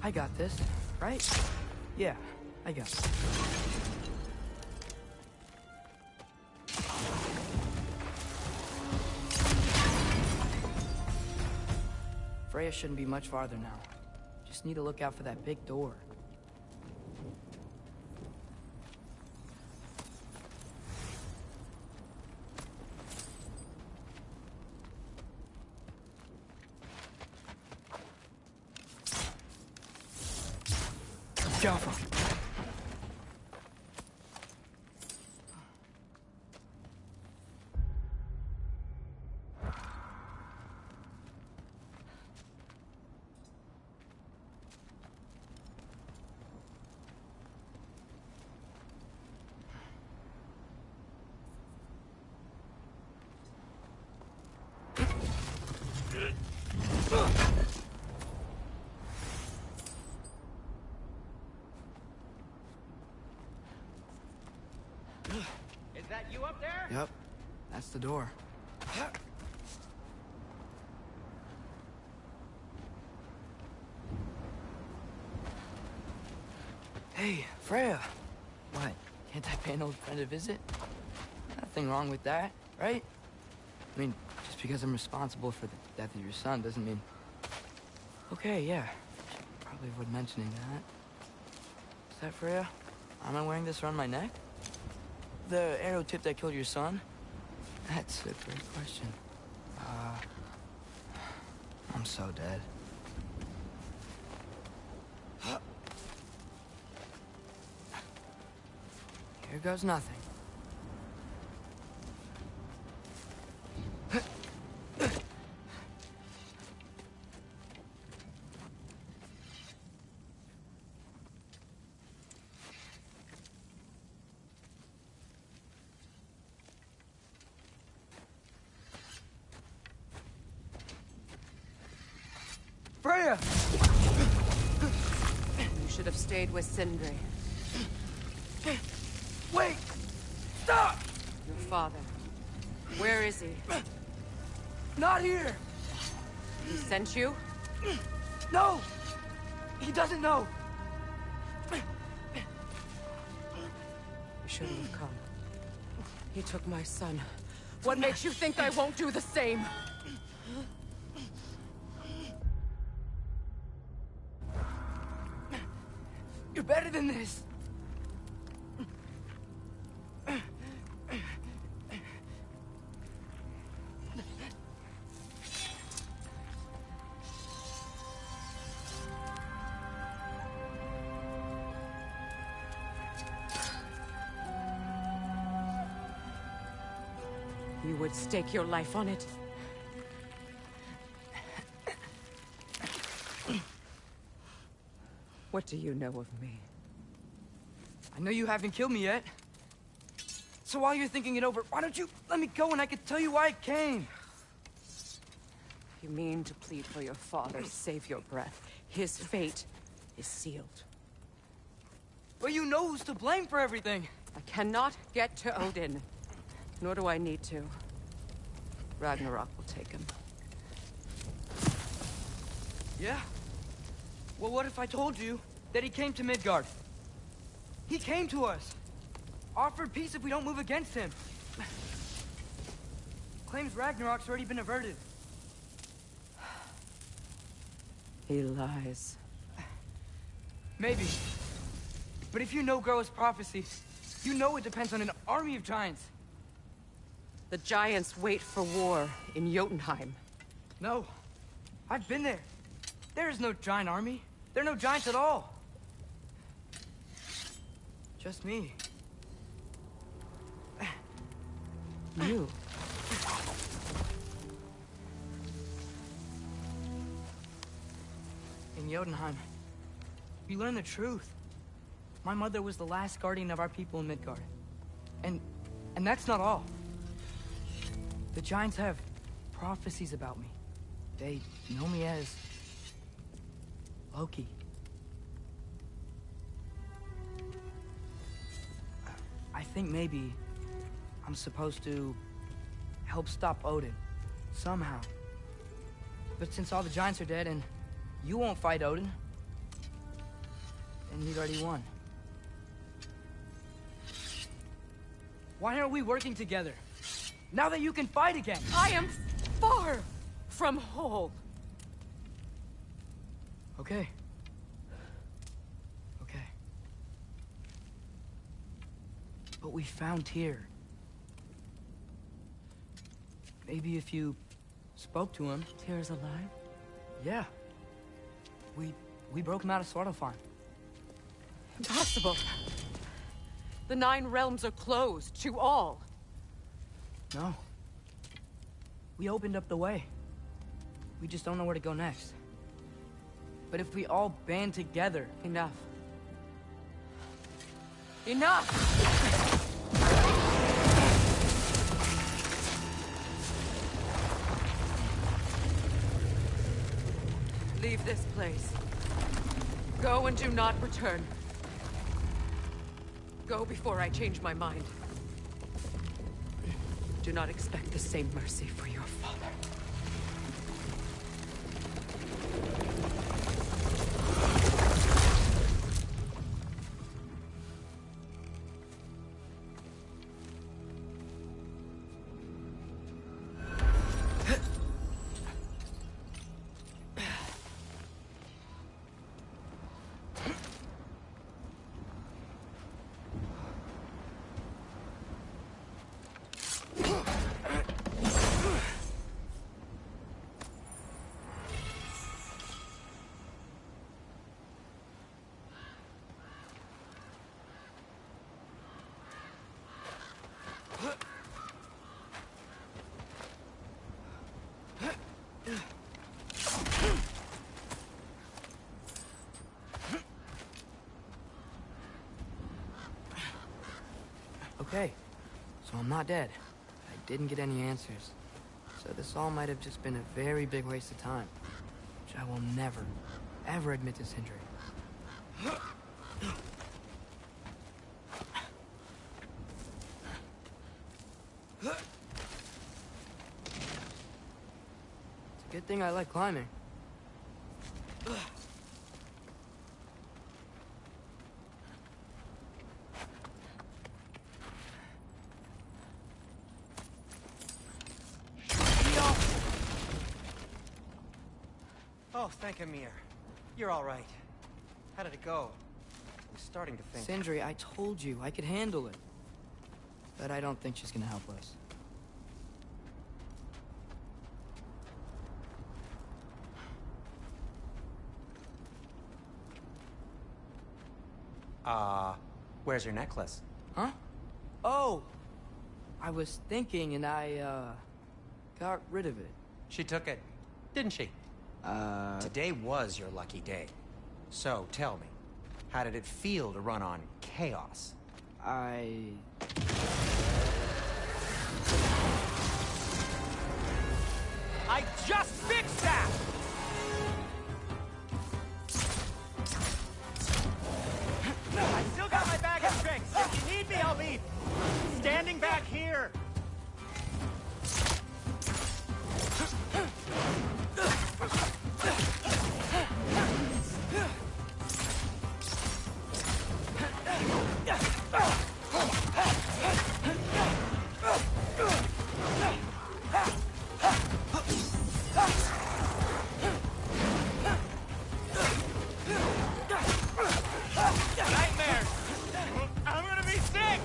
I got this, right? Yeah, I got it. Freya shouldn't be much farther now. Just need to look out for that big door. Careful. Is that you up there? Yep, that's the door. Hey, Freya. What? Can't I pay an old friend a visit? Nothing wrong with that, right? I mean, just because I'm responsible for the death of your son doesn't mean... Okay, yeah. Should probably probably avoid mentioning that. Is that Freya? Am I wearing this around my neck? The arrow tip that killed your son? That's a great question. I'm so dead. Here goes nothing. Freya! You should have stayed with Sindri. Wait! Stop! Your father. Where is he? Not here! He sent you? No! He doesn't know! You shouldn't have come. He took my son. What makes you think I won't do the same? You're better than this! You would stake your life on it? What do you know of me? I know you haven't killed me yet. So while you're thinking it over, why don't you let me go and I can tell you why I came? You mean to plead for your father, save your breath. His fate is sealed. But you know who's to blame for everything. I cannot get to Odin. Nor do I need to. Ragnarok will take him. Yeah? Well, what if I told you that he came to Midgard? He came to us. Offered peace if we don't move against him. Claims Ragnarok's already been averted. He lies. Maybe. But if you know Groa's prophecy, you know it depends on an army of giants. The giants wait for war in Jotunheim. No. I've been there. There is no giant army. There are no giants at all. Just me. You. In Jotunheim, we learn the truth. My mother was the last guardian of our people in Midgard. And that's not all. The giants have prophecies about me. They know me as Loki. I think maybe I'm supposed to help stop Odin, somehow. But since all the giants are dead and you won't fight Odin, then you'd already won. Why aren't we working together? Now that you can fight again! I am far from whole. Okay. Okay. But we found Tyr. Maybe if you spoke to him... Tyr's alive? Yeah. We broke him out of Svartalfheim. Impossible. The 9 realms are closed to all. No. We opened up the way. We just don't know where to go next. But if we all band together... Enough. Enough! Leave this place. Go and do not return. Go before I change my mind. Do not expect the same mercy for your father. Okay, so I'm not dead. I didn't get any answers. So this all might have just been a very big waste of time. Which I will never, ever admit to Sindri. It's a good thing I like climbing. Oh, thank Amir. You're all right. How did it go? I'm starting to think... Sindri, I told you I could handle it. But I don't think she's gonna help us. Where's your necklace? Huh? Oh! I was thinking and I, got rid of it. She took it, didn't she? Today was your lucky day. So, tell me, how did it feel to run on chaos? I just fixed that! I still got my bag of tricks. If you need me, I'll be standing back here. Nightmares! I'm gonna be sick!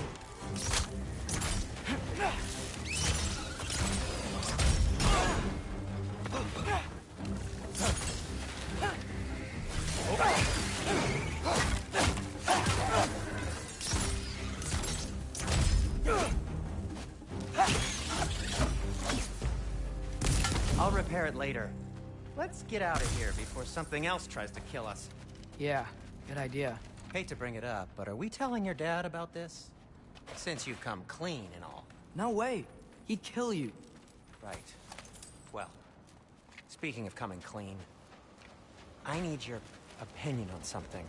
I'll repair it later. Let's get out of here before something else tries to kill us. Yeah, good idea. Hate to bring it up, but are we telling your dad about this? Since you've come clean and all. No way. He'd kill you. Right. Well, speaking of coming clean, I need your opinion on something.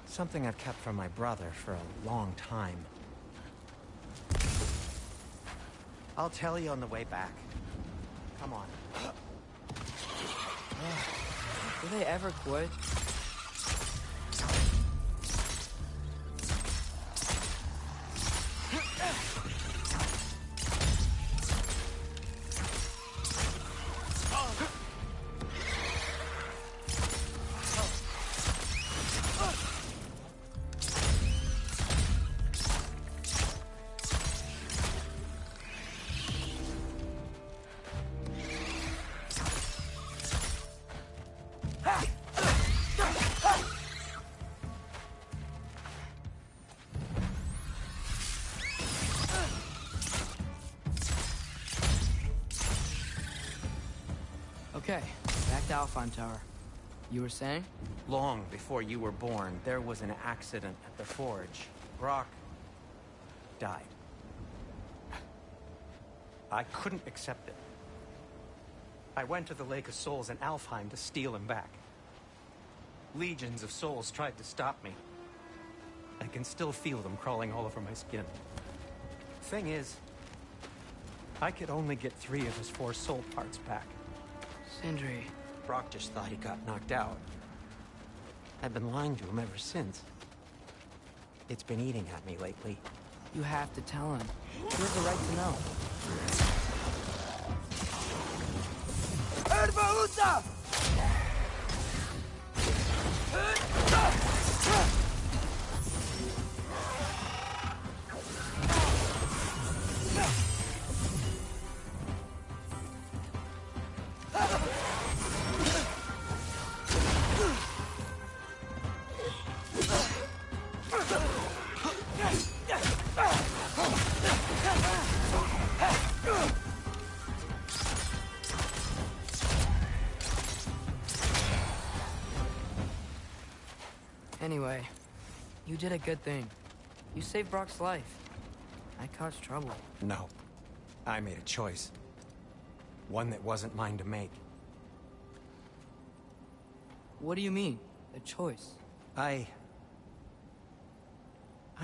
Something I've kept from my brother for a long time. I'll tell you on the way back. Come on. Do they ever quit? Okay, back to Alfheim Tower. You were saying? Long before you were born, there was an accident at the forge. Brock died. I couldn't accept it. I went to the Lake of Souls in Alfheim to steal him back. Legions of souls tried to stop me. I can still feel them crawling all over my skin. Thing is, I could only get 3 of his 4 soul parts back. Sindri. Brock just thought he got knocked out. I've been lying to him ever since. It's been eating at me lately. You have to tell him. He has the right to know. Erbaúta! Anyway, you did a good thing. You saved Brock's life. I caused trouble. No. I made a choice. One that wasn't mine to make. What do you mean? A choice? I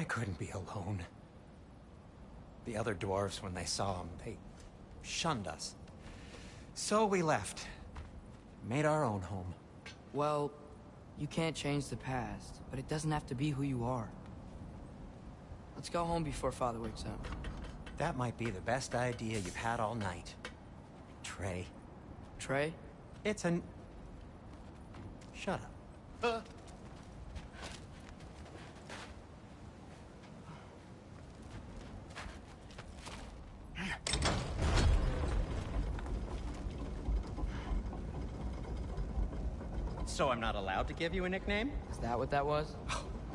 couldn't be alone. The other dwarves, when they saw him, they shunned us. So we left. Made our own home. Well, you can't change the past, but it doesn't have to be who you are. Let's go home before Father wakes up. That might be the best idea you've had all night. Trey. Trey? It's an... Shut up. So I'm not allowed to give you a nickname? Is that what that was?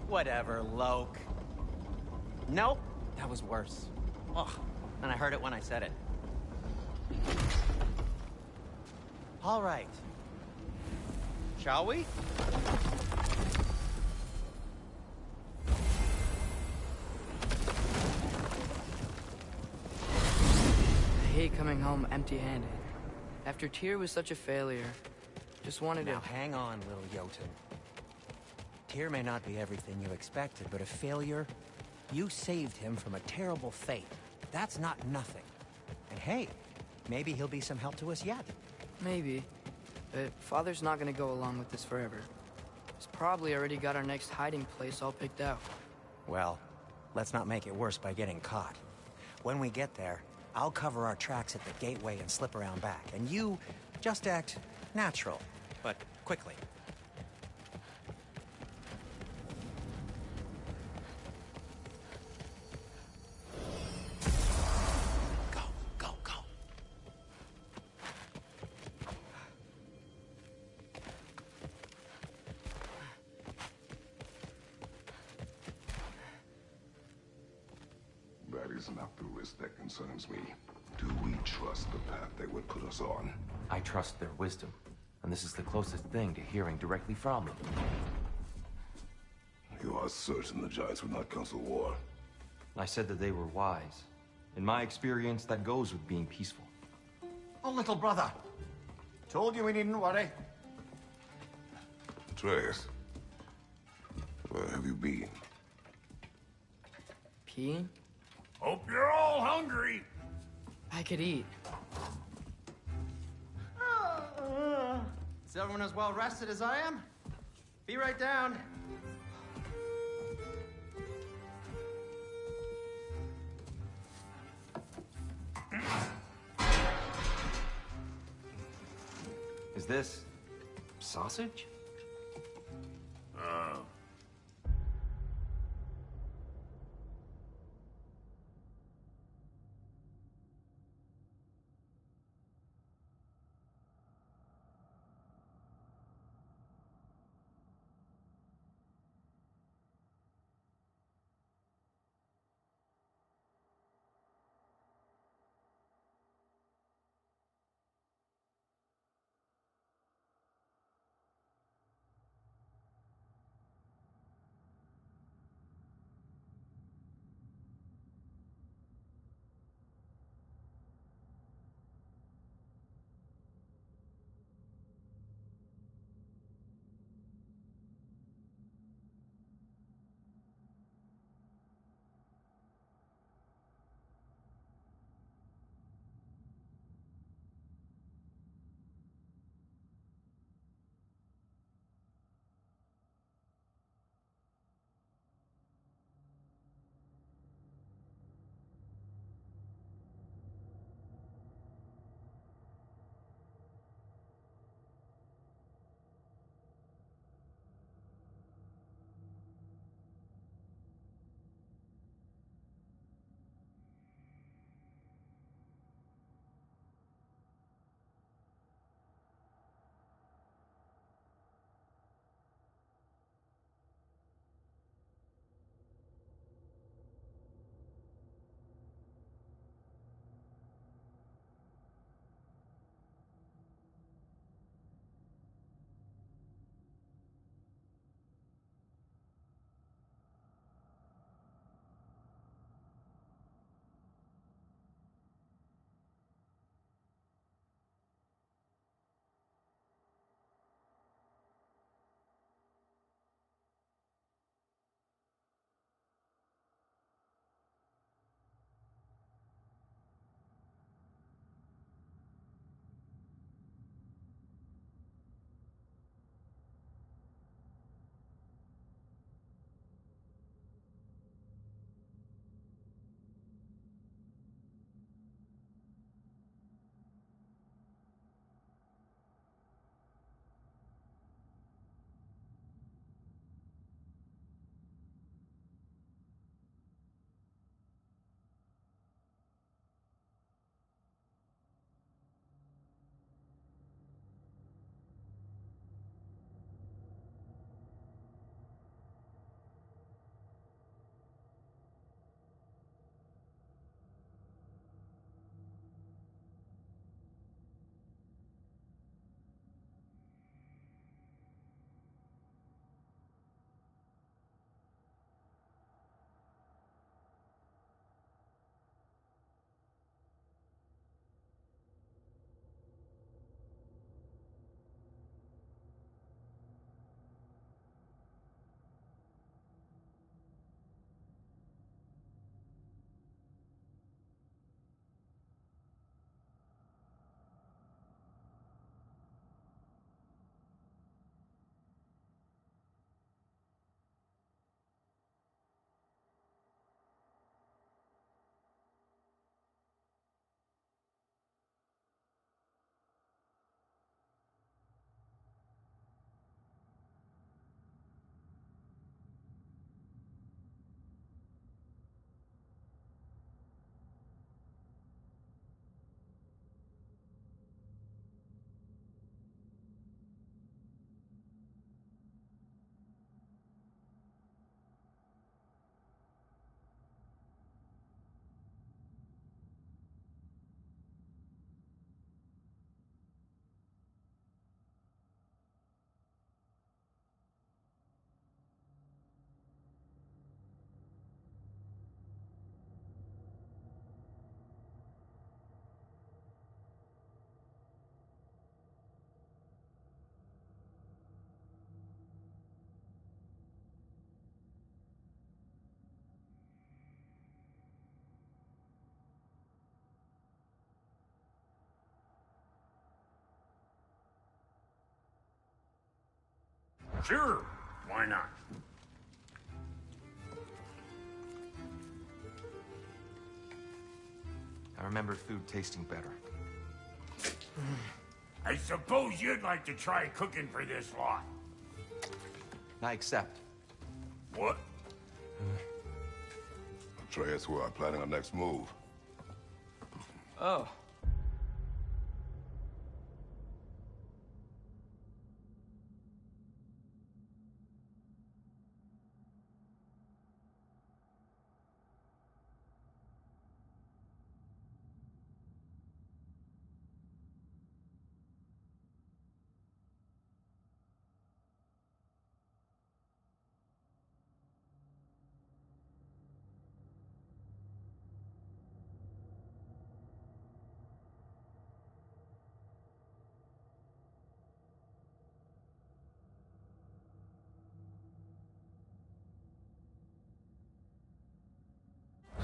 Whatever, Loke. Nope, that was worse. Ugh, and I heard it when I said it. All right. Shall we? I hate coming home empty-handed. After Tyr was such a failure, just wanted Now to... hang on, little Jotun. Tyr may not be everything you expected, but a failure? You saved him from a terrible fate. That's not nothing. And hey, maybe he'll be some help to us yet. Maybe. But Father's not gonna go along with this forever. He's probably already got our next hiding place all picked out. Well, let's not make it worse by getting caught. When we get there, I'll cover our tracks at the gateway and slip around back. And you just act natural, but quickly. Go, go, go. That is not the risk that concerns me. Do we trust the path they would put us on? I trust their wisdom, and this is the closest thing to hearing directly from them. You are certain the Giants would not counsel war? I said that they were wise. In my experience, that goes with being peaceful. Oh, little brother. Told you we needn't worry. Atreus, where have you been? Peeing? Hope you're all hungry. I could eat. Is everyone as well rested as I am? Be right down. Is this... sausage? Sure, why not? I remember food tasting better. I suppose you'd like to try cooking for this lot. I accept. What? Atreus, we are planning our next move. Oh.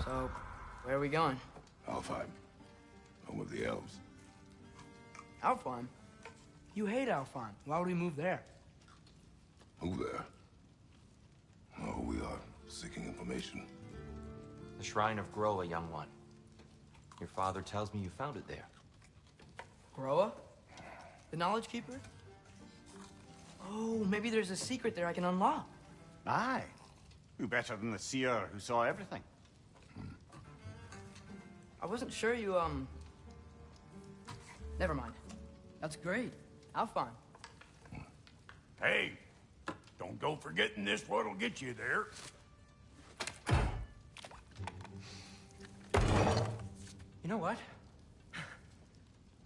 So, where are we going? Alfheim. Home of the elves. Alfheim? You hate Alfheim. Why would we move there? Who there? Oh, we are seeking information. The Shrine of Groa, young one. Your father tells me you found it there. Groa? The Knowledge Keeper? Oh, maybe there's a secret there I can unlock. Aye. Who better than the seer who saw everything? I wasn't sure you, Never mind. That's great. Alfheim. Hey, don't go forgetting this what'll get you there. You know what?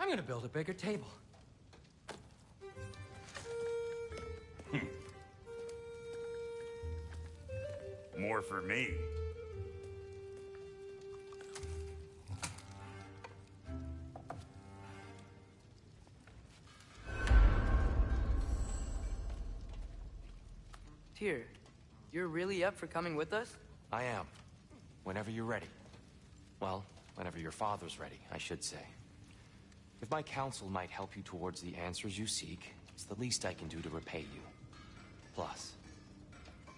I'm gonna build a bigger table. More for me. Tyr, you're really up for coming with us? I am. Whenever you're ready. Well, whenever your father's ready, I should say. If my counsel might help you towards the answers you seek, it's the least I can do to repay you. Plus,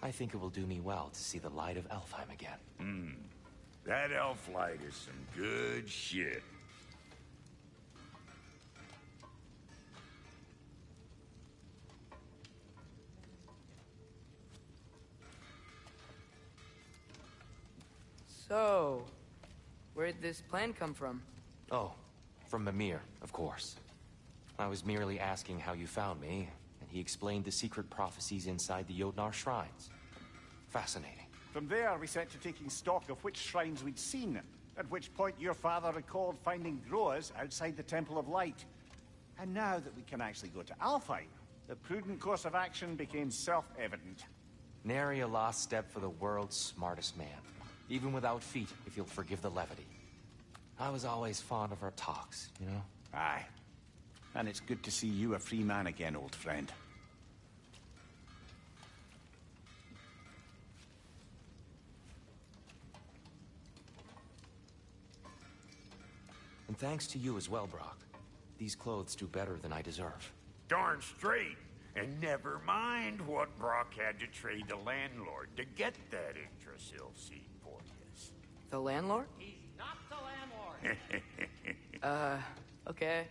I think it will do me well to see the light of Alfheim again. That elf light is some good shit. So, where'd this plan come from? Oh, from Mimir, of course. I was merely asking how you found me, and he explained the secret prophecies inside the Jotnar shrines. Fascinating. From there, we set to taking stock of which shrines we'd seen, at which point your father recalled finding Groas outside the Temple of Light. And now that we can actually go to Alfheim, the prudent course of action became self-evident. Nary a lost step for the world's smartest man. Even without feet, if you'll forgive the levity. I was always fond of our talks, you know? Aye. And it's good to see you a free man again, old friend. And thanks to you as well, Brock. These clothes do better than I deserve. Darn straight. And never mind what Brock had to trade the landlord to get that Yggdrasil seed for you. The landlord? He's not the landlord. Okay.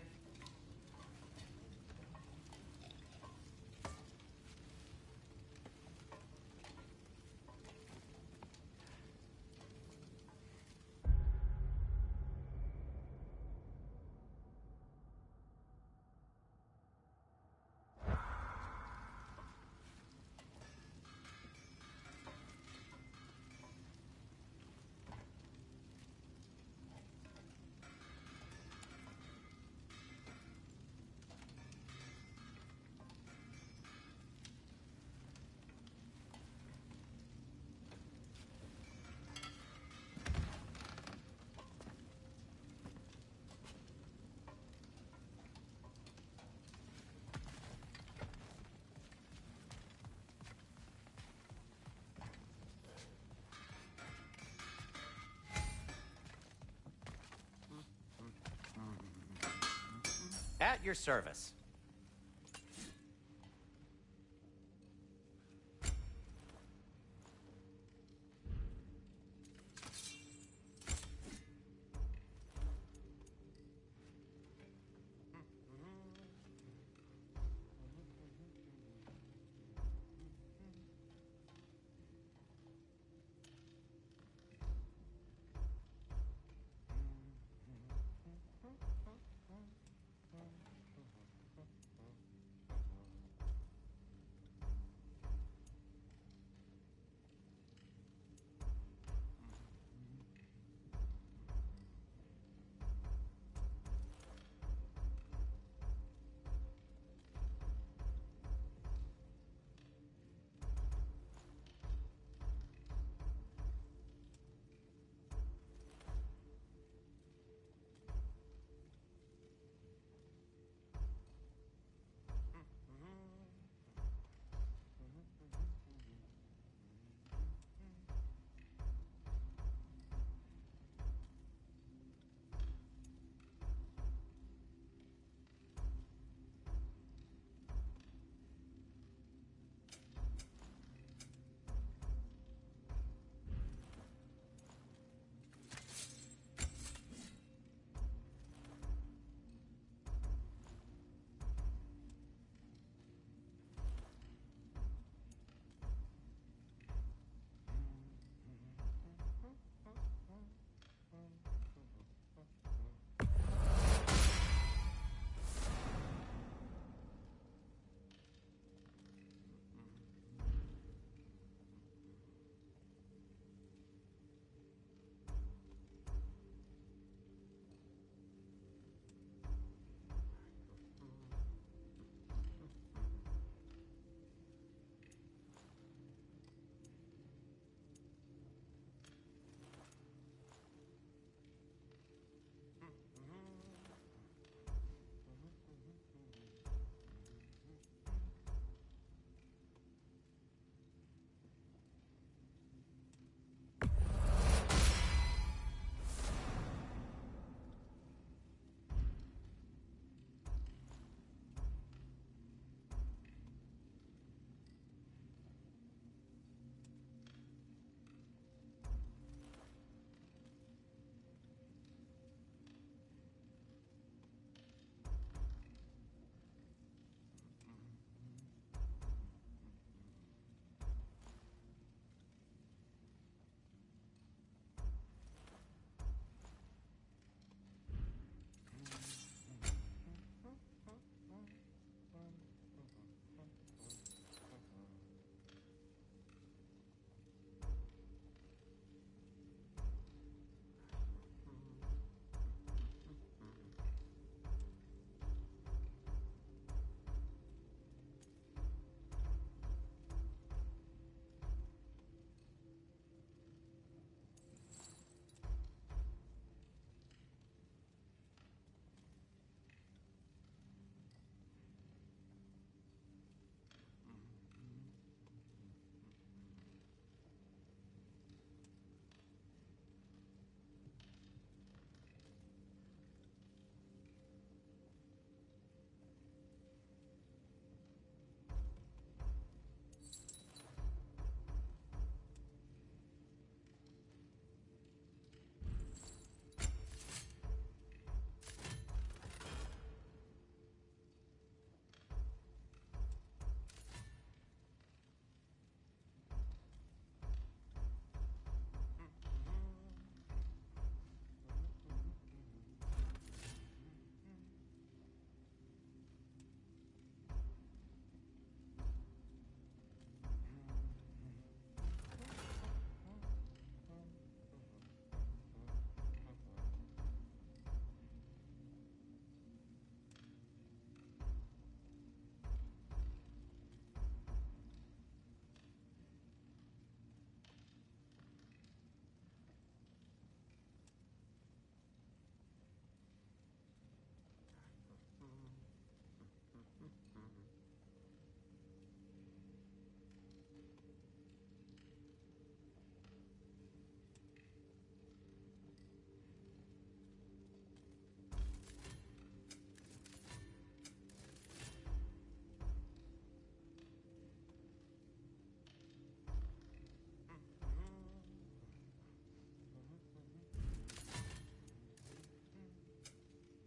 At your service.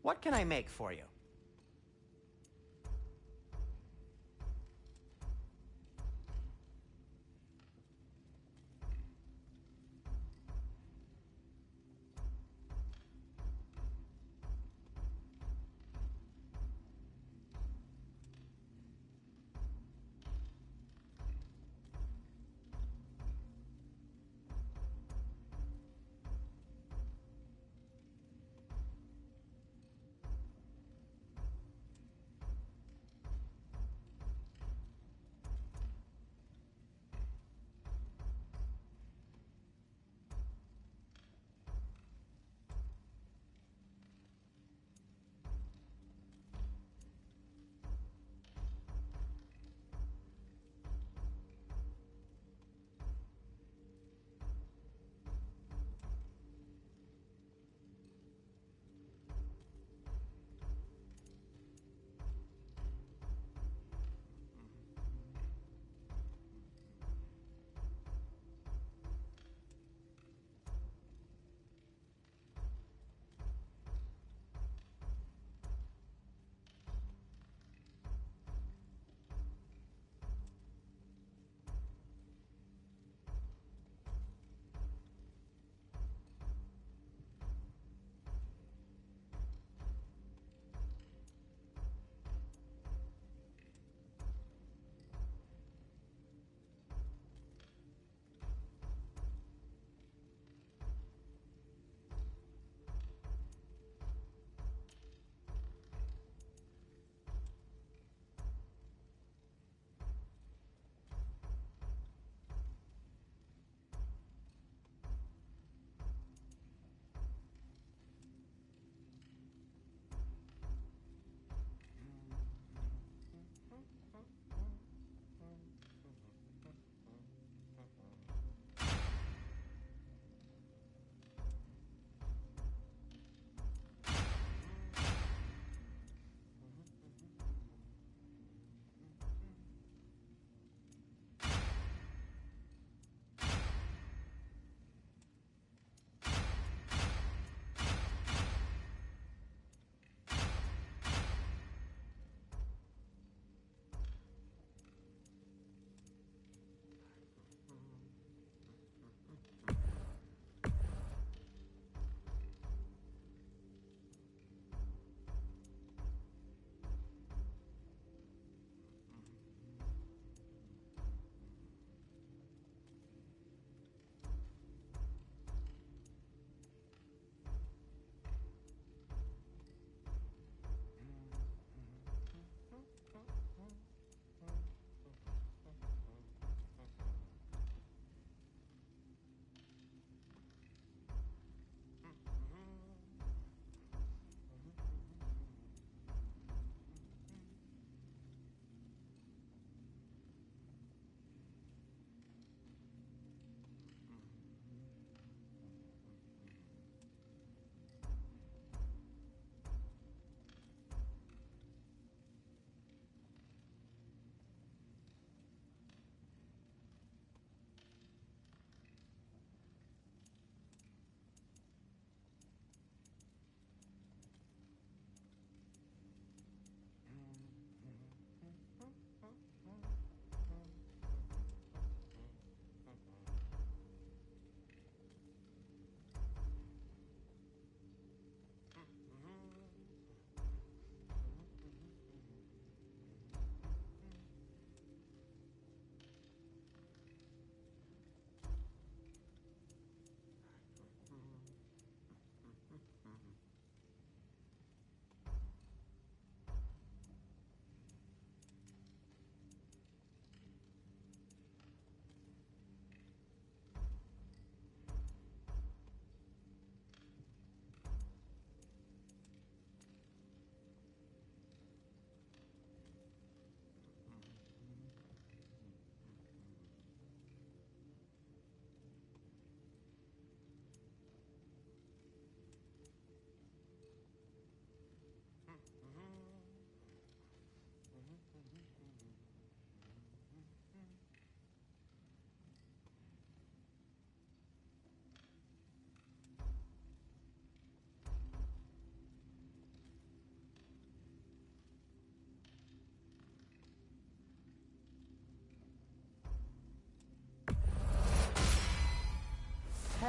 What can I make for you?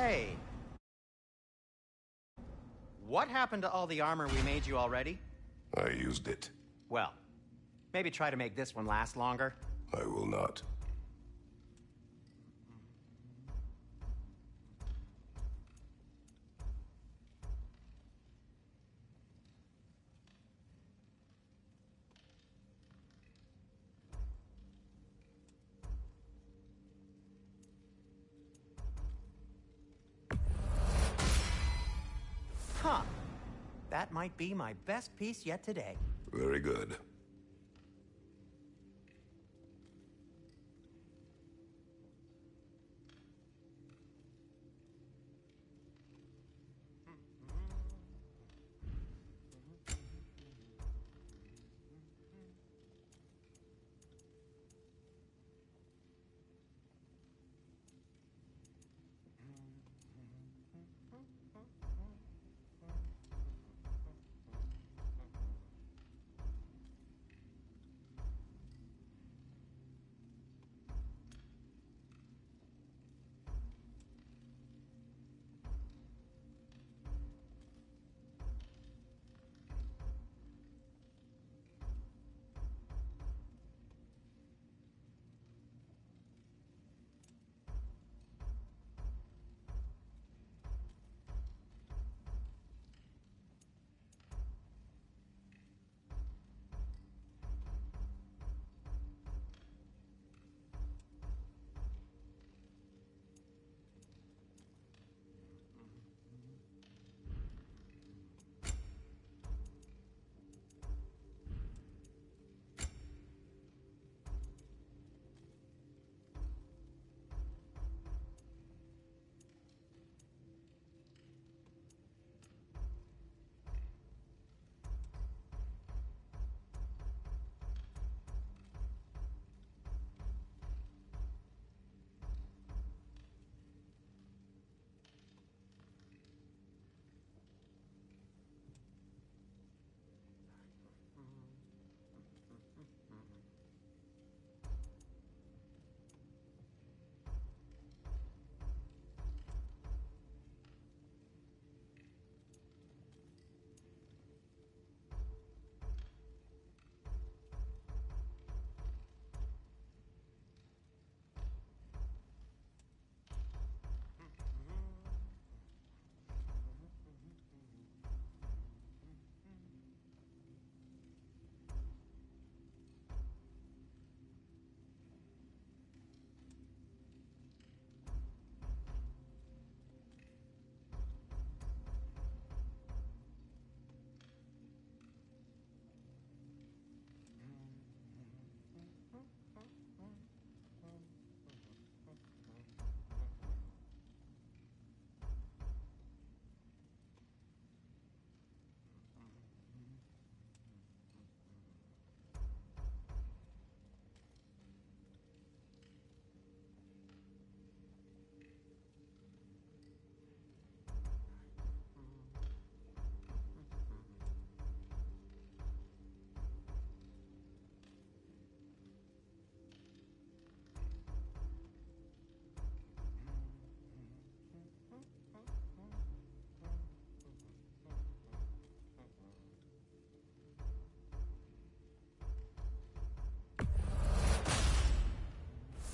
Hey. What happened to all the armor we made you already? I used it. Well, maybe try to make this one last longer. I will not. Huh. That might be my best piece yet today. Very good.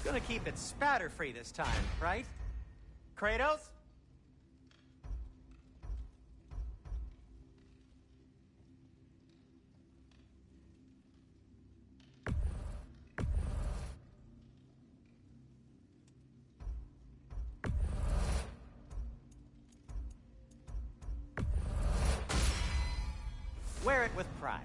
Gonna keep it spatter-free this time, right? Kratos? Wear it with pride.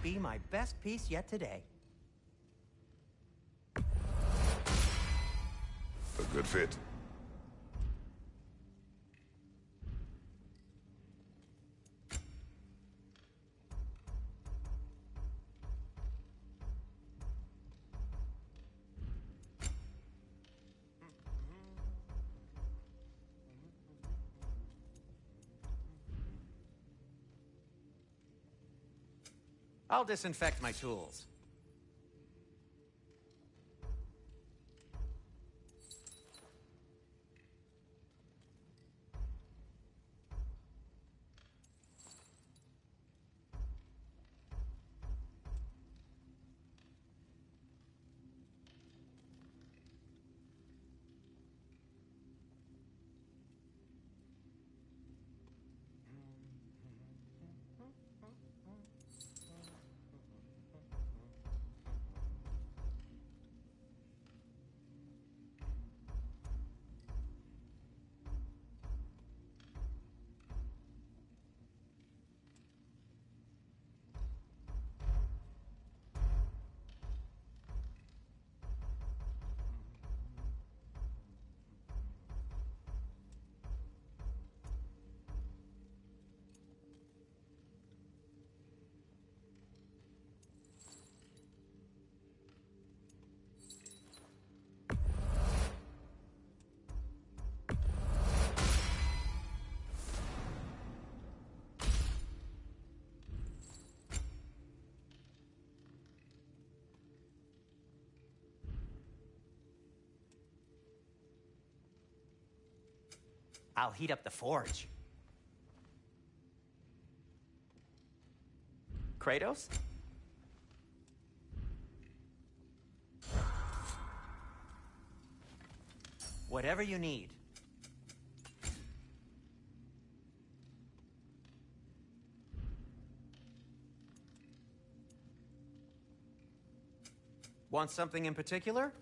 might be my best piece yet today. A good fit. I'll disinfect my tools. I'll heat up the forge. Kratos? Whatever you need. Want something in particular?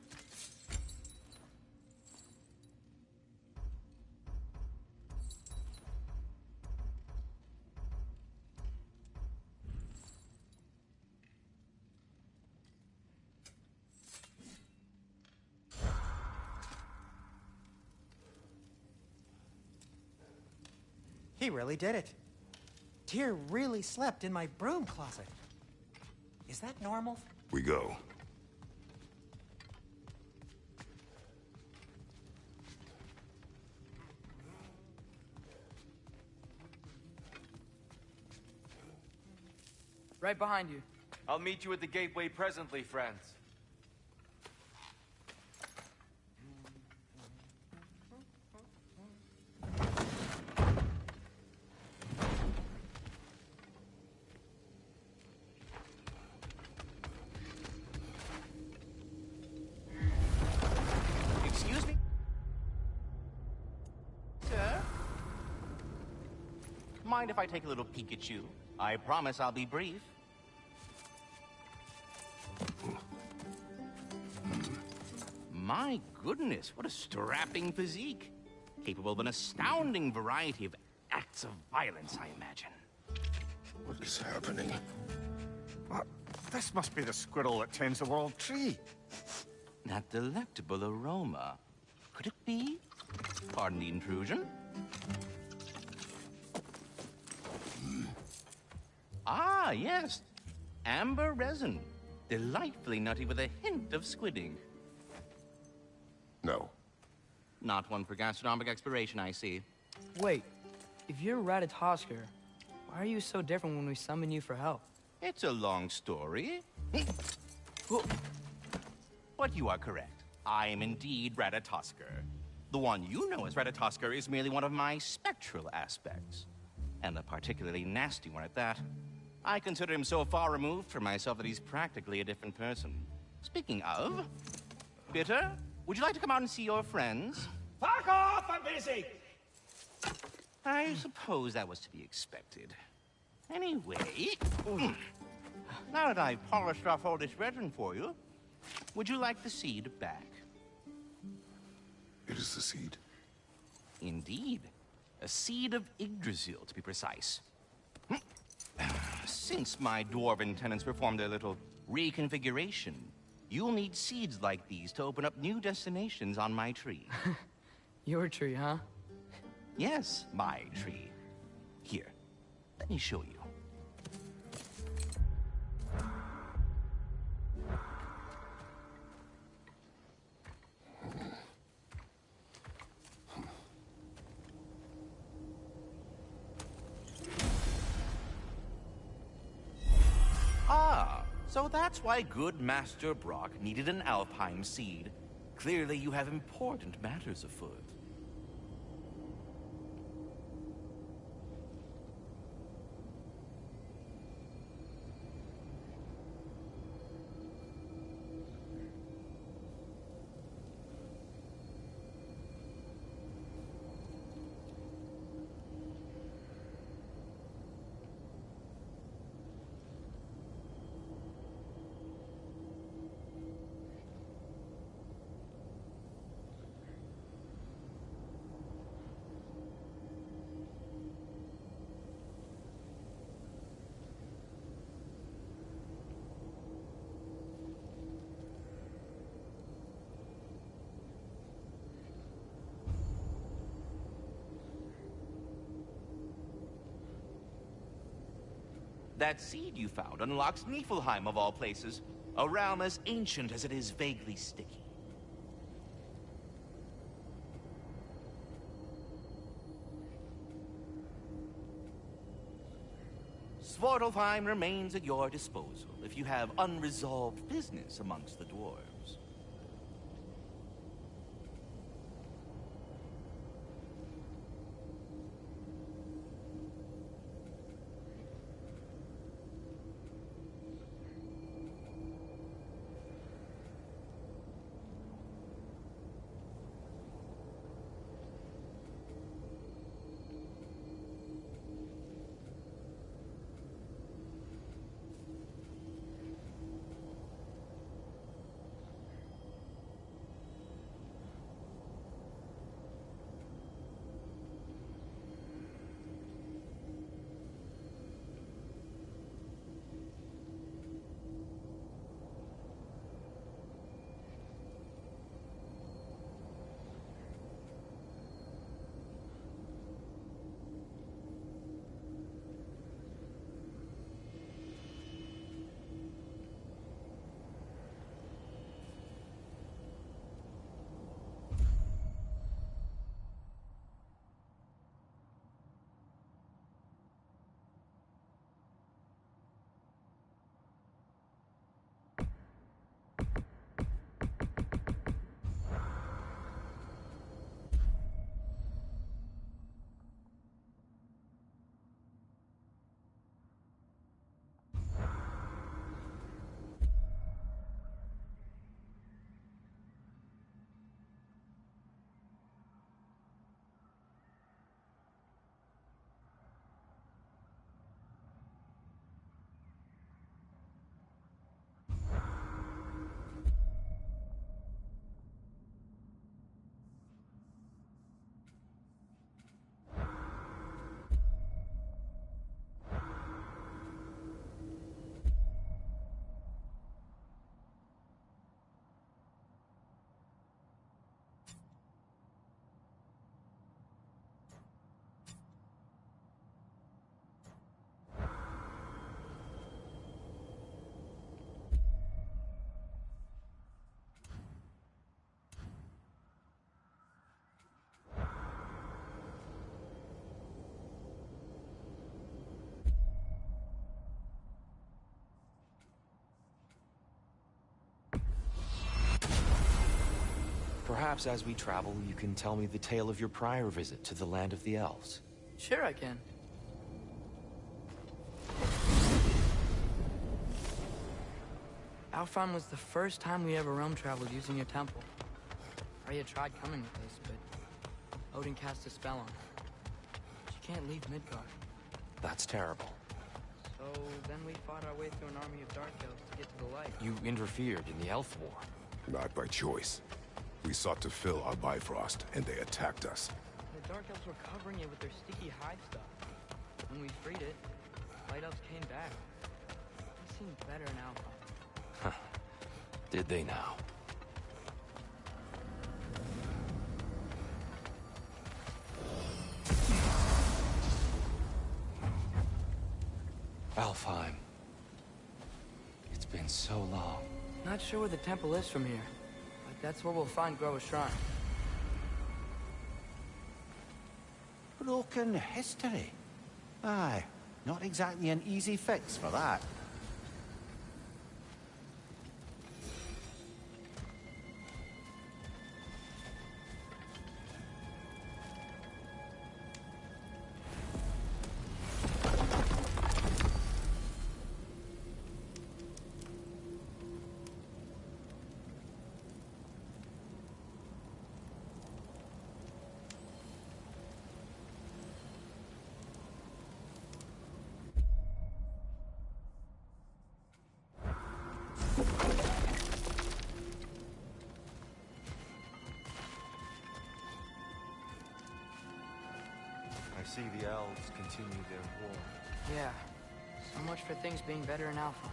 He really did it. Tyr really slept in my broom closet. Is that normal? We go. Right behind you. I'll meet you at the gateway presently, friends. Excuse me? Sir? Mind if I take a little peek at you? I promise I'll be brief. My goodness, what a strapping physique. Capable of an astounding variety of acts of violence, I imagine. What is happening? What? This must be the squirrel that tends the world tree. That delectable aroma. Could it be? Pardon the intrusion. Ah, yes. Amber resin. Delightfully nutty with a hint of squidding. No. Not one for gastronomic exploration, I see. Wait, if you're Ratatoskr, why are you so different when we summon you for help? It's a long story. But you are correct. I am indeed Ratatoskr. The one you know as Ratatoskr is merely one of my spectral aspects. And a particularly nasty one at that. I consider him so far removed from myself that he's practically a different person. Speaking of... Bitter, would you like to come out and see your friends? Fuck off! I'm busy! I suppose that was to be expected. Anyway... Now that I've polished off all this resin for you, would you like the seed back? It is the seed. Indeed. A seed of Yggdrasil, to be precise. Since my dwarven tenants performed their little reconfiguration, you'll need seeds like these to open up new destinations on my tree. Your tree, huh? Yes, my tree. Here, let me show you. Ah, so that's why good Master Brock needed an Alfheim seed. Clearly you have important matters afoot. That seed you found unlocks Niflheim of all places, a realm as ancient as it is vaguely sticky. Svartalfheim remains at your disposal if you have unresolved business amongst the dwarves. Perhaps as we travel, you can tell me the tale of your prior visit to the land of the elves. Sure I can. Alfheim was the first time we ever realm traveled using a temple. Freya tried coming with us, but Odin cast a spell on her. She can't leave Midgard. That's terrible. So then we fought our way through an army of dark elves to get to the light. You interfered in the Elf War. Not by choice. We sought to fill our Bifrost, and they attacked us. The dark elves were covering it with their sticky hive stuff. When we freed it, Light Elves came back. They seemed better now. Did they now? Alfheim. It's been so long. Not sure where the temple is from here, but that's where we'll find Groa's shrine. Broken history. Aye, not exactly an easy fix for that. I see the elves continue their war. Yeah, so much for things being better in Alpha.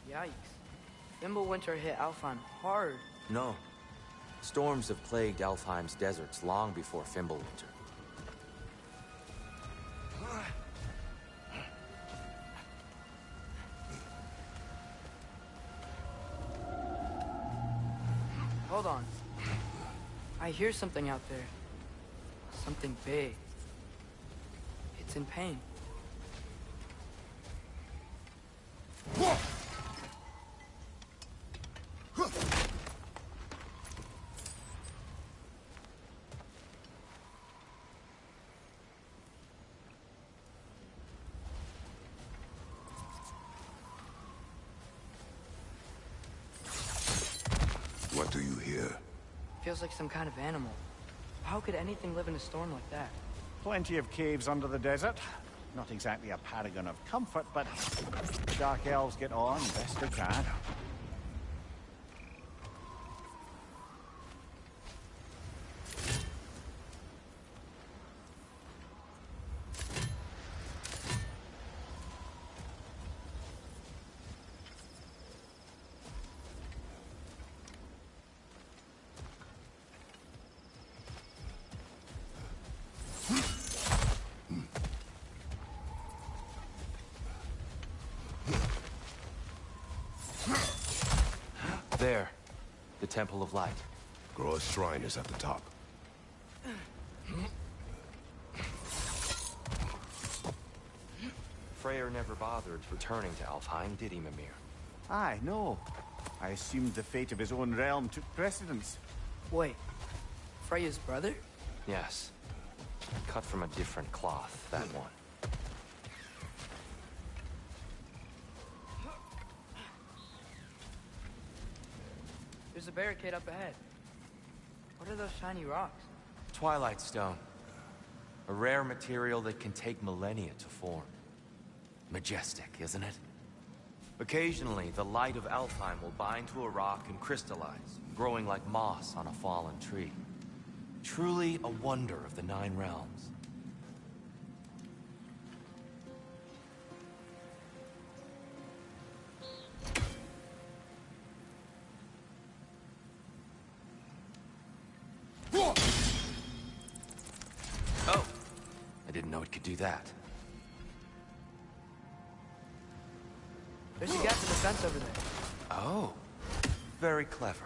Yikes. Fimbulwinter hit Alfheim hard. No. Storms have plagued Alfheim's deserts long before Fimbulwinter. Hold on. I hear something out there. Something big. It's in pain. What do you hear? Feels like some kind of animal. How could anything live in a storm like that? Plenty of caves under the desert. Not exactly a paragon of comfort, but the Dark Elves get on best they can. There. The Temple of Light. Groa's shrine is at the top. Freyr never bothered returning to Alfheim, did he, Mimir? Aye, no. I assumed the fate of his own realm took precedence. Wait. Freya's brother? Yes. Cut from a different cloth, that one. There's a barricade up ahead. What are those shiny rocks? Twilight Stone. A rare material that can take millennia to form. Majestic, isn't it? Occasionally, the light of Alfheim will bind to a rock and crystallize, growing like moss on a fallen tree. Truly a wonder of the Nine Realms. Oh! I didn't know it could do that. There's a gap in the fence over there. Oh. Very clever.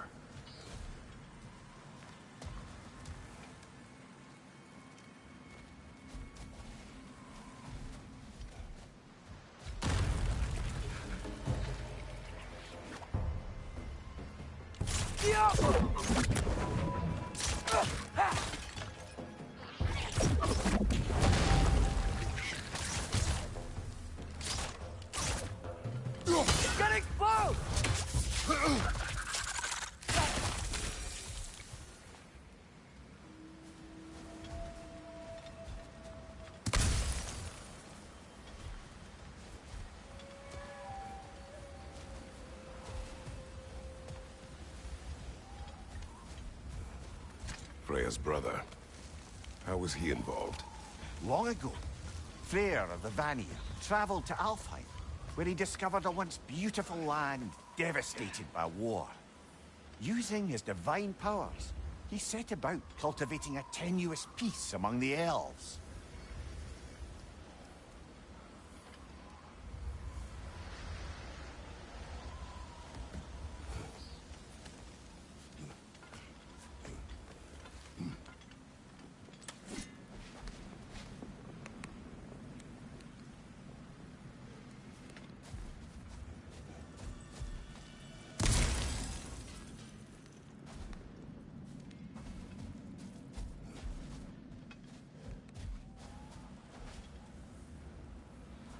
It's gonna explode! Freya's brother. How was he involved? Long ago, Freyr of the Vanir traveled to Alfheim, where he discovered a once beautiful land devastated by war. Using his divine powers, he set about cultivating a tenuous peace among the elves.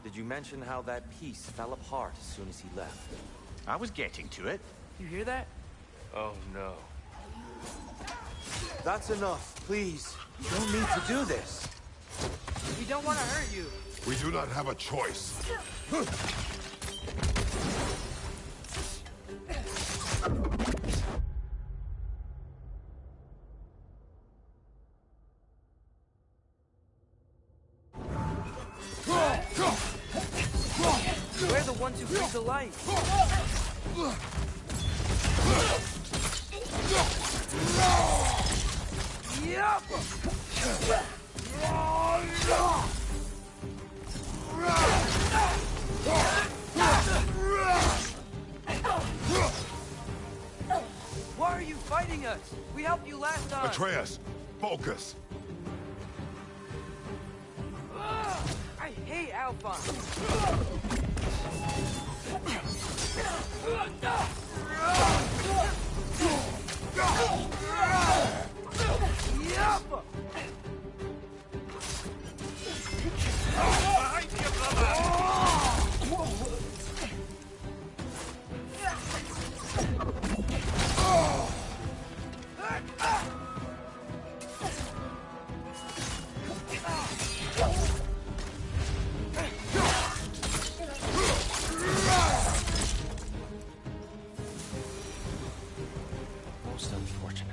Did you mention how that piece fell apart as soon as he left? I was getting to it. You hear that? Oh no. That's enough, please. You don't need to do this. We don't want to hurt you. We do not have a choice. We're the ones who freed the light. Yep. Why are you fighting us? We helped you last time. Atreus, focus. I hate Alphonse. Yup! Behind you, brother! Most unfortunate.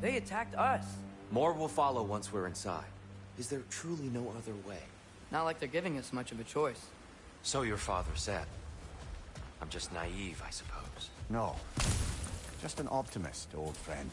They attacked us. More will follow once we're inside. Is there truly no other way? Not like they're giving us much of a choice. So your father said. I'm just naive, I suppose. No. Just an optimist, old friend.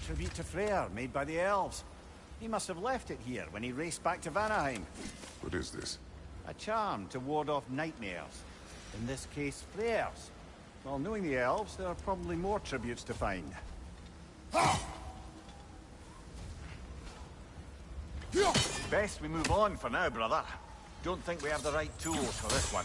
Tribute to Freyr, made by the elves. He must have left it here when he raced back to Vanaheim. What is this? A charm to ward off nightmares. In this case, Freyr's. Well, knowing the elves, there are probably more tributes to find. Best we move on for now, brother. Don't think we have the right tools for this one.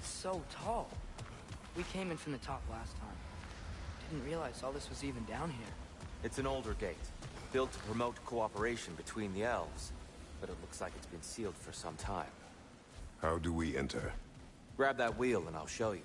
So tall. We came in from the top last time. Didn't realize all this was even down here. It's an older gate, built to promote cooperation between the elves. But it looks like it's been sealed for some time. How do we enter? Grab that wheel and I'll show you.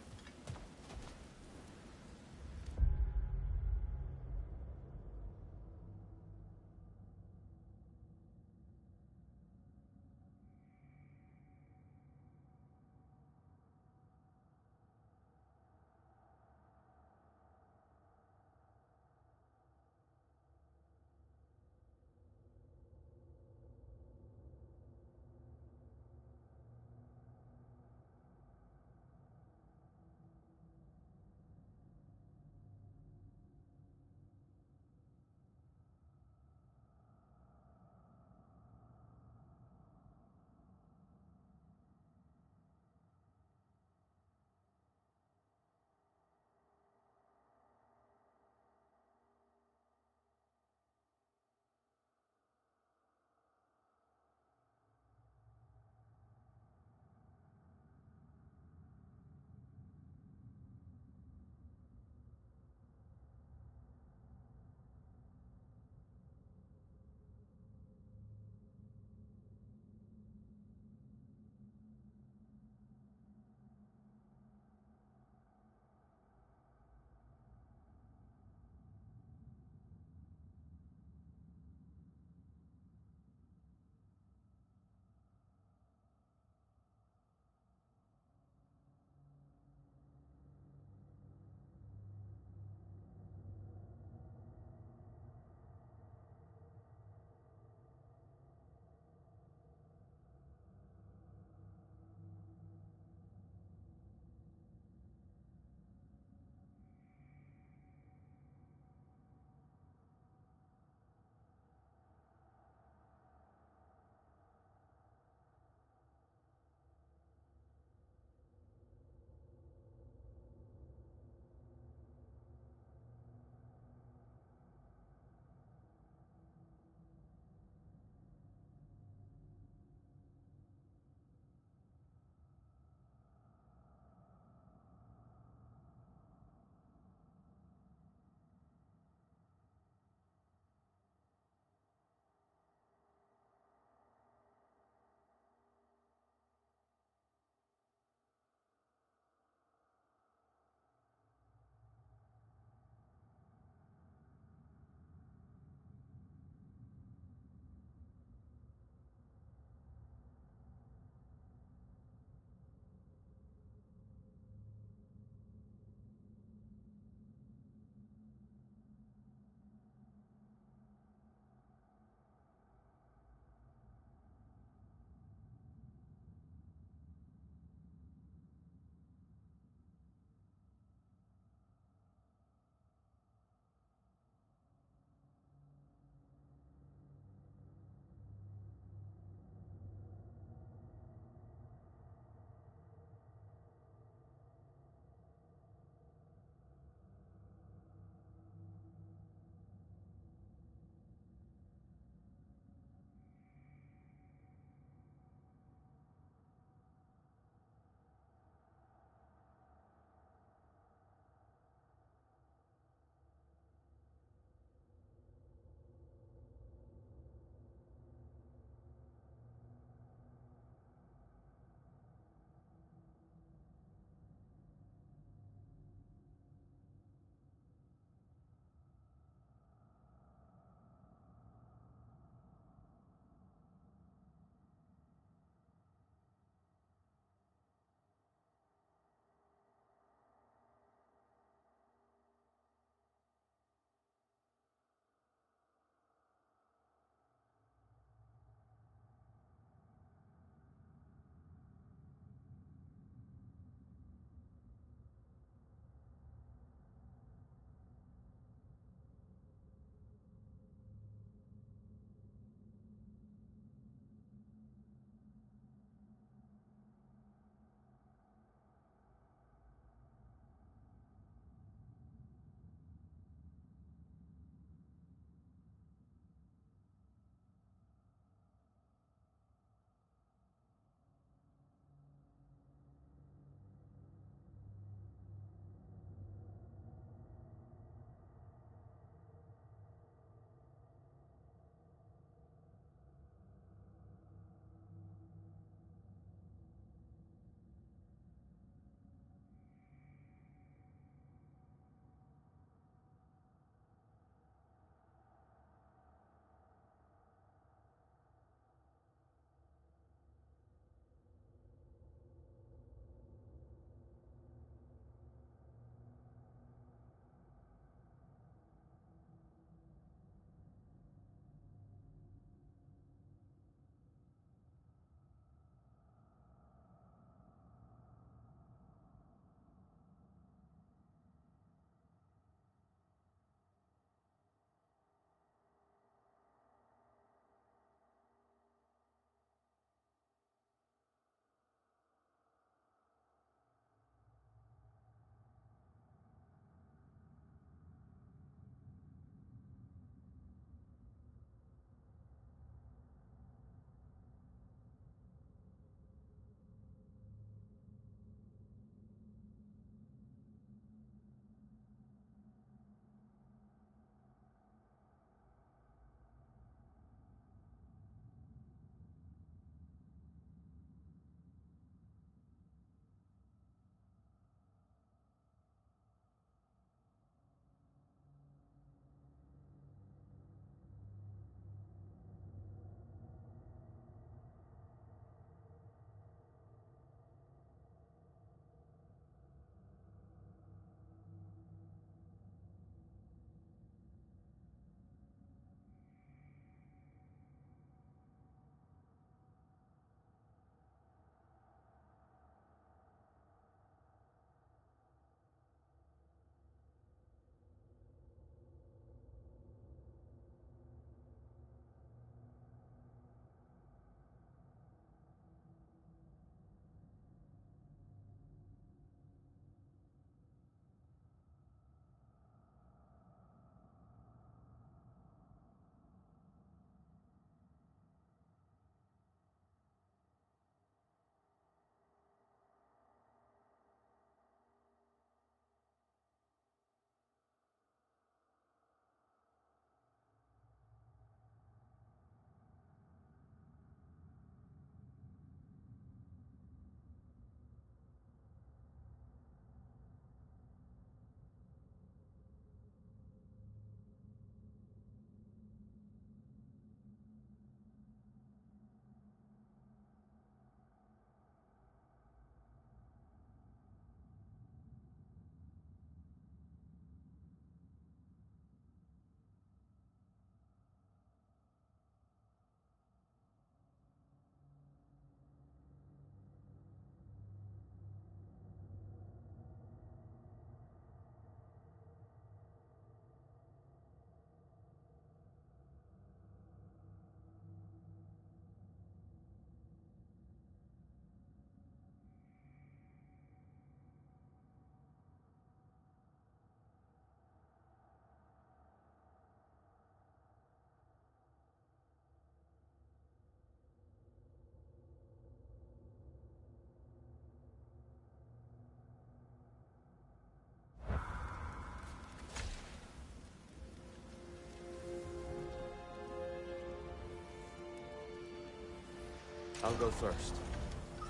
I'll go first.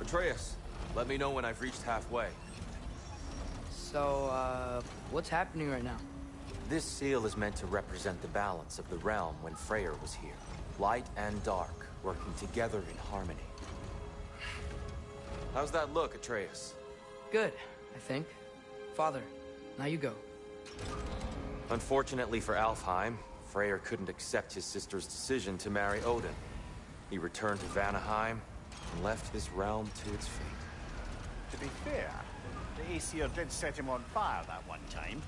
Atreus, let me know when I've reached halfway. So, what's happening right now? This seal is meant to represent the balance of the realm when Freyr was here. Light and dark, working together in harmony. How's that look, Atreus? Good, I think. Father, now you go. Unfortunately for Alfheim, Freyr couldn't accept his sister's decision to marry Odin. He returned to Vanaheim and left this realm to its fate. To be fair, the Aesir did set him on fire that one time.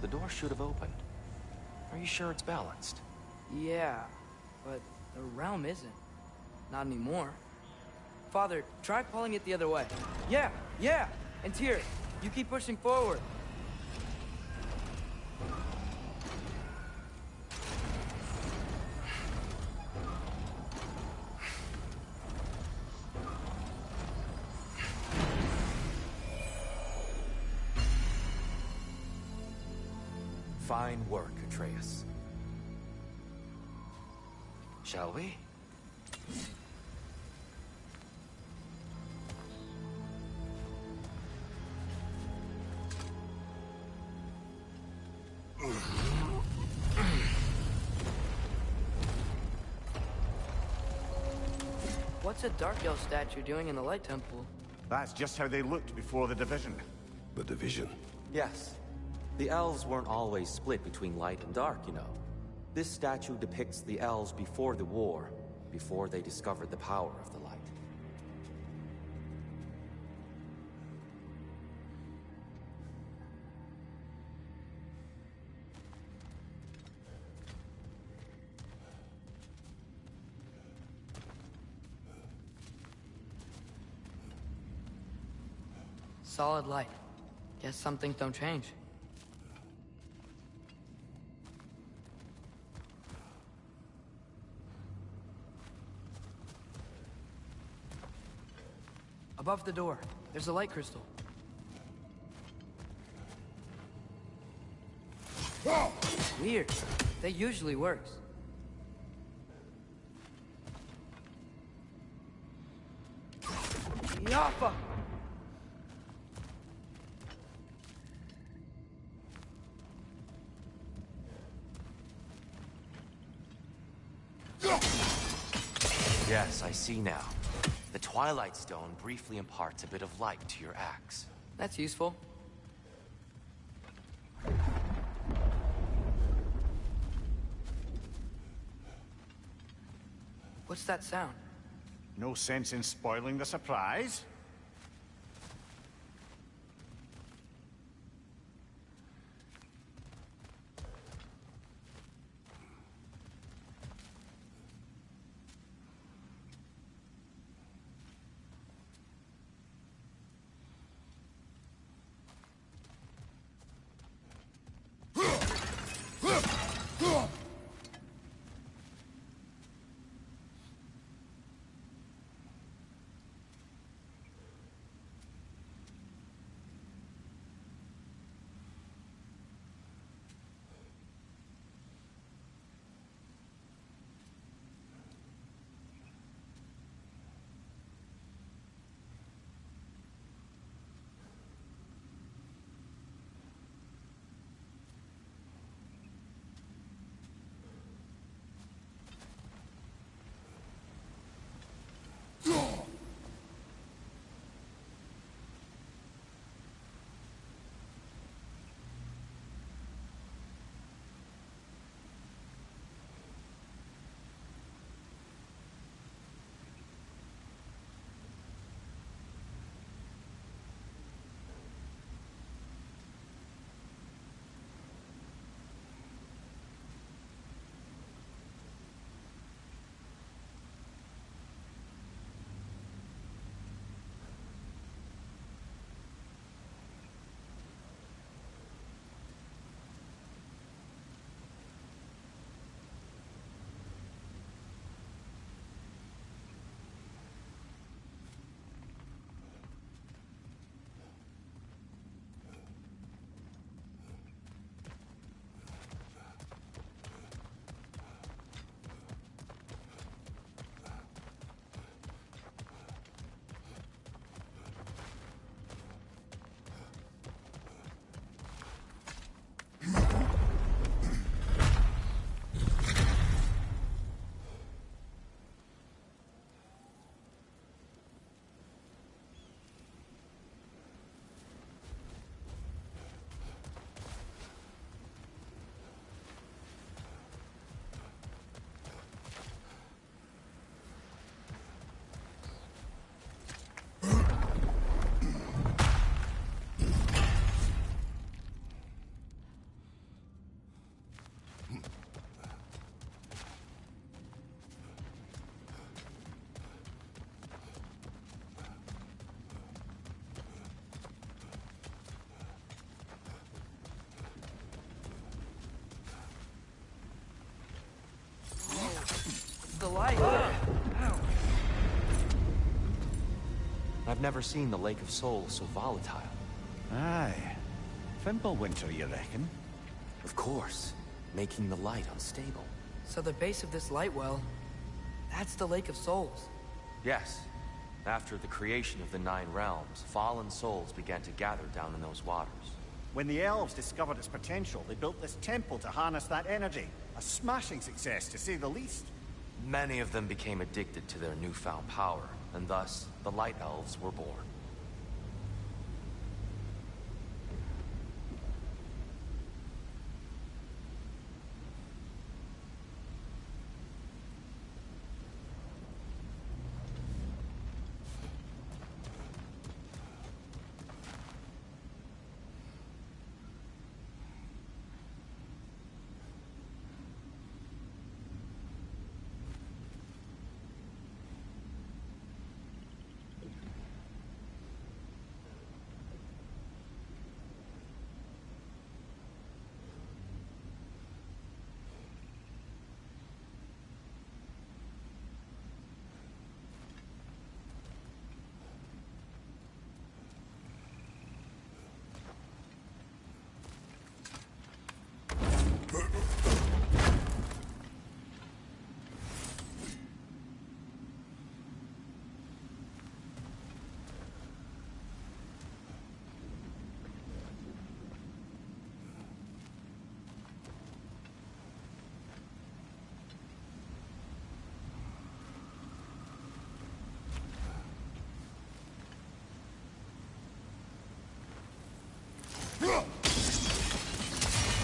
The door should have opened. Are you sure it's balanced? Yeah, but the realm isn't. Not anymore. Father, try pulling it the other way. Yeah! And Tyr, you keep pushing forward. Fine work, Atreus. Shall we? What's a Dark Elf statue doing in the Light Temple? That's just how they looked before the division. The division? Yes. The elves weren't always split between light and dark, you know. This statue depicts the elves before the war, before they discovered the power of the light. Solid light. Guess some things don't change. Above the door, there's a light crystal. Weird. That usually works. Yaffa! Yes, I see now. The Twilight Stone briefly imparts a bit of light to your axe. That's useful. What's that sound? No sense in spoiling the surprise. I've never seen the Lake of Souls so volatile. Aye. Fimbulwinter, you reckon? Of course. Making the light unstable. So the base of this light well, that's the Lake of Souls. Yes. After the creation of the Nine Realms, fallen souls began to gather down in those waters. When the elves discovered its potential, they built this temple to harness that energy. A smashing success, to say the least. Many of them became addicted to their newfound power, and thus, the Light Elves were born.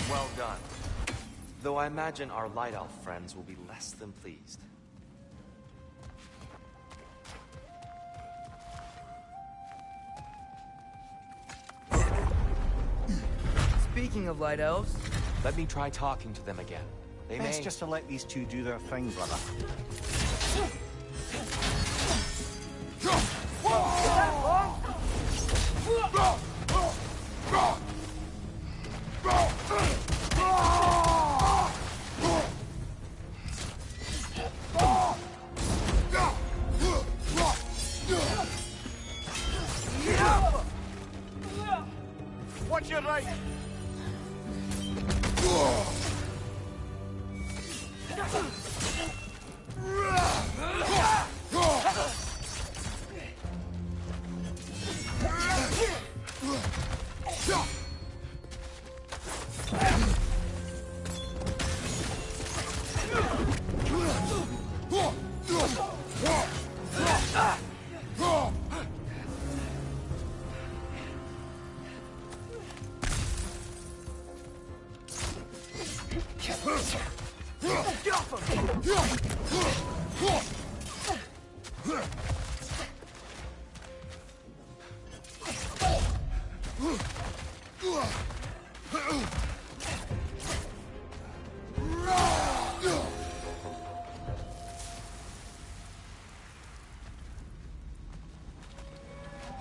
Well done. Though I imagine our Light Elf friends will be less than pleased. Speaking of Light Elves... Let me try talking to them again. They Best may... just to let these two do their thing, brother. Watch your right!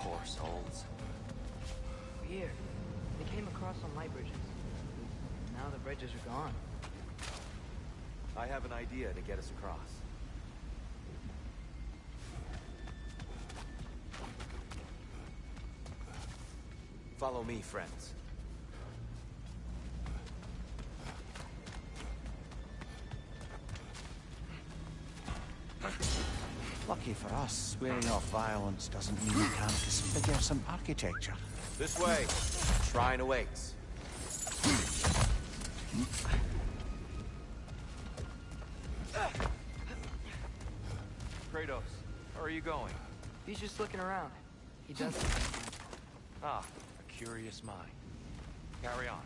Poor souls. Weird. They came across on light bridges. Now the bridges are gone. I have an idea to get us across. Follow me, friends. Lucky for us, swearing off violence doesn't mean we can't disfigure some architecture. This way. Shrine awaits. Kratos, where are you going? He's just looking around. He does it. Ah, a curious mind. Carry on.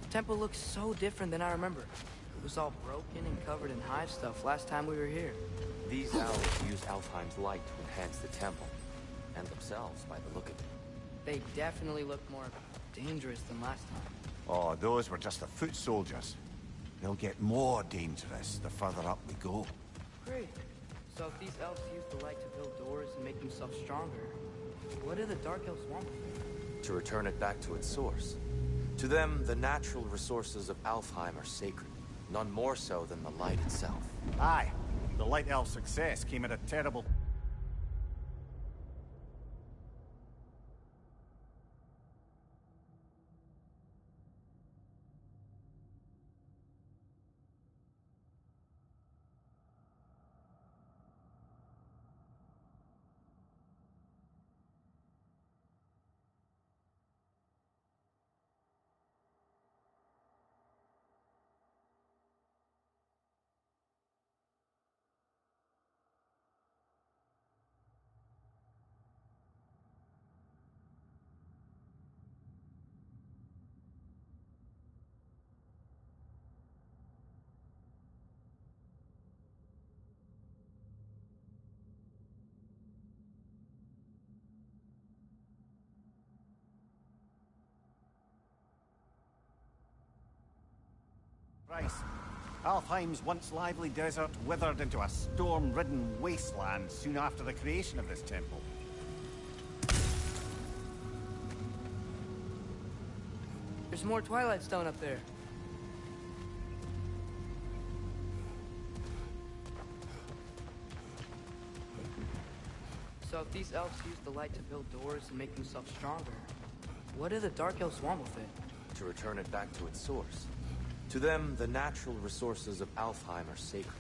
The temple looks so different than I remember. It was all broken and covered in hive stuff last time we were here. These elves use Alfheim's light to enhance the temple, and themselves by the look of it. They definitely look more dangerous than last time. Oh, those were just the foot soldiers. They'll get more dangerous the further up we go. Great. So if these elves use the light to build doors and make themselves stronger, what do the Dark Elves want? To return it back to its source. To them, the natural resources of Alfheim are sacred, none more so than the light itself. Aye. The Light Elf's success came at a terrible... Alfheim's once lively desert withered into a storm-ridden wasteland soon after the creation of this temple. There's more Twilight Stone up there. So if these elves use the light to build doors and make themselves stronger, what do the Dark Elves want with it? To return it back to its source. To them, the natural resources of Alfheim are sacred,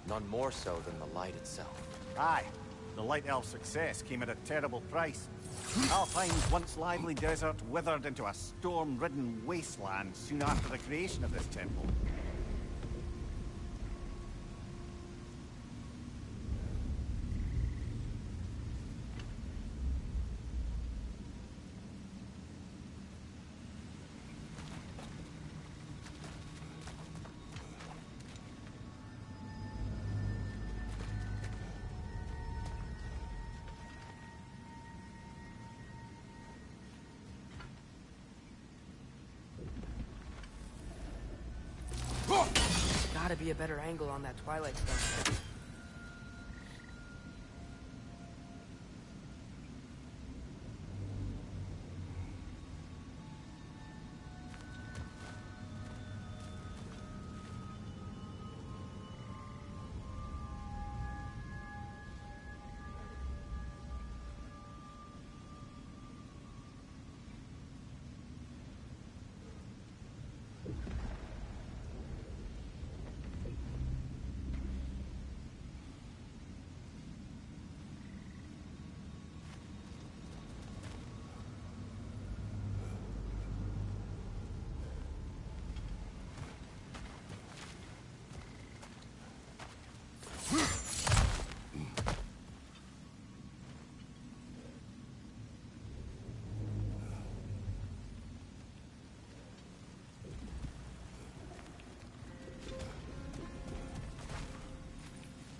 none more so than the light itself. Aye. The Light Elf's success came at a terrible price. Alfheim's once lively desert withered into a storm-ridden wasteland soon after the creation of this temple. Gotta be a better angle on that Twilight Stone.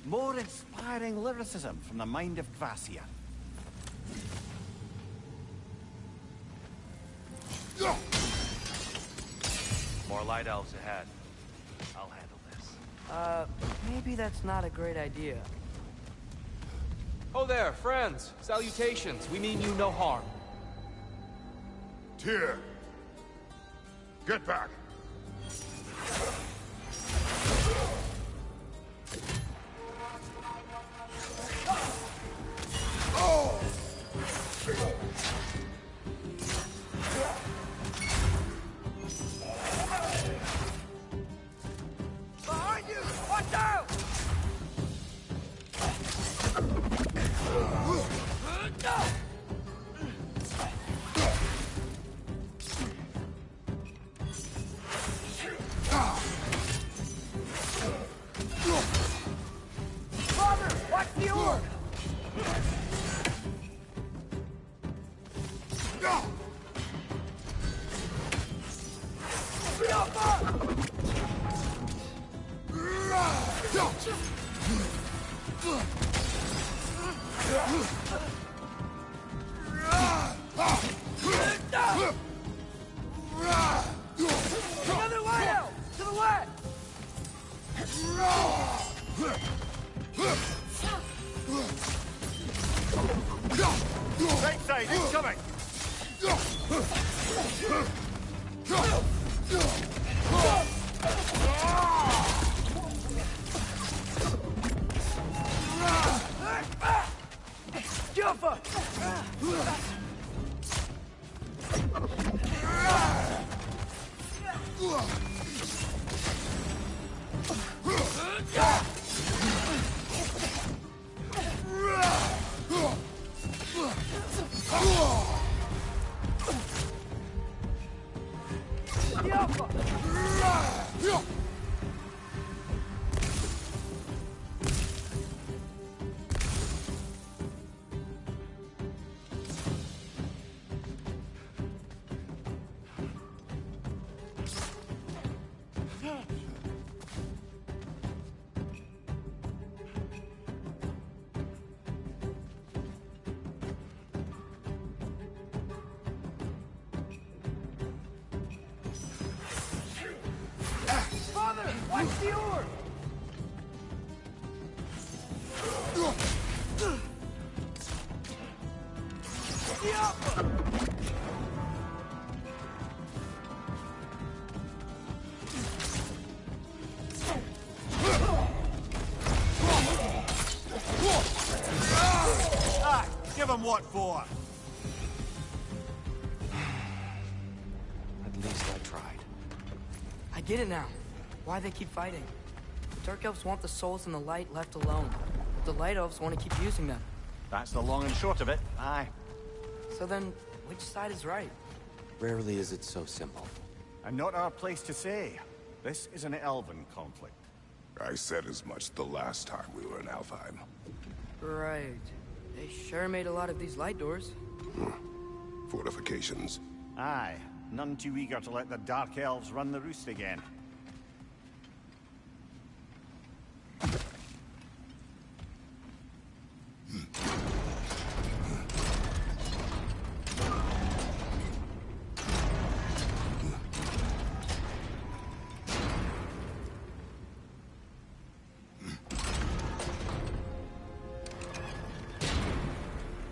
More inspiring lyricism from the mind of Gracia. More light elves ahead. I'll handle this. Maybe that's not a great idea. Oh there, friends! Salutations! We mean you no harm. Tyr! Get back! Behind you! Watch out! Father, watch the orb! Another light out! To the left! Right side, incoming! Watch the orb! Give him what for? At least I tried. I get it now. Why they keep fighting. The Dark Elves want the souls in the light left alone. But the Light Elves want to keep using them. That's the long and short of it. Aye. So then, which side is right? Rarely is it so simple. And not our place to say. This is an elven conflict. I said as much the last time we were in Alfheim. Right. They sure made a lot of these light doors. Fortifications. Aye. None too eager to let the Dark Elves run the roost again.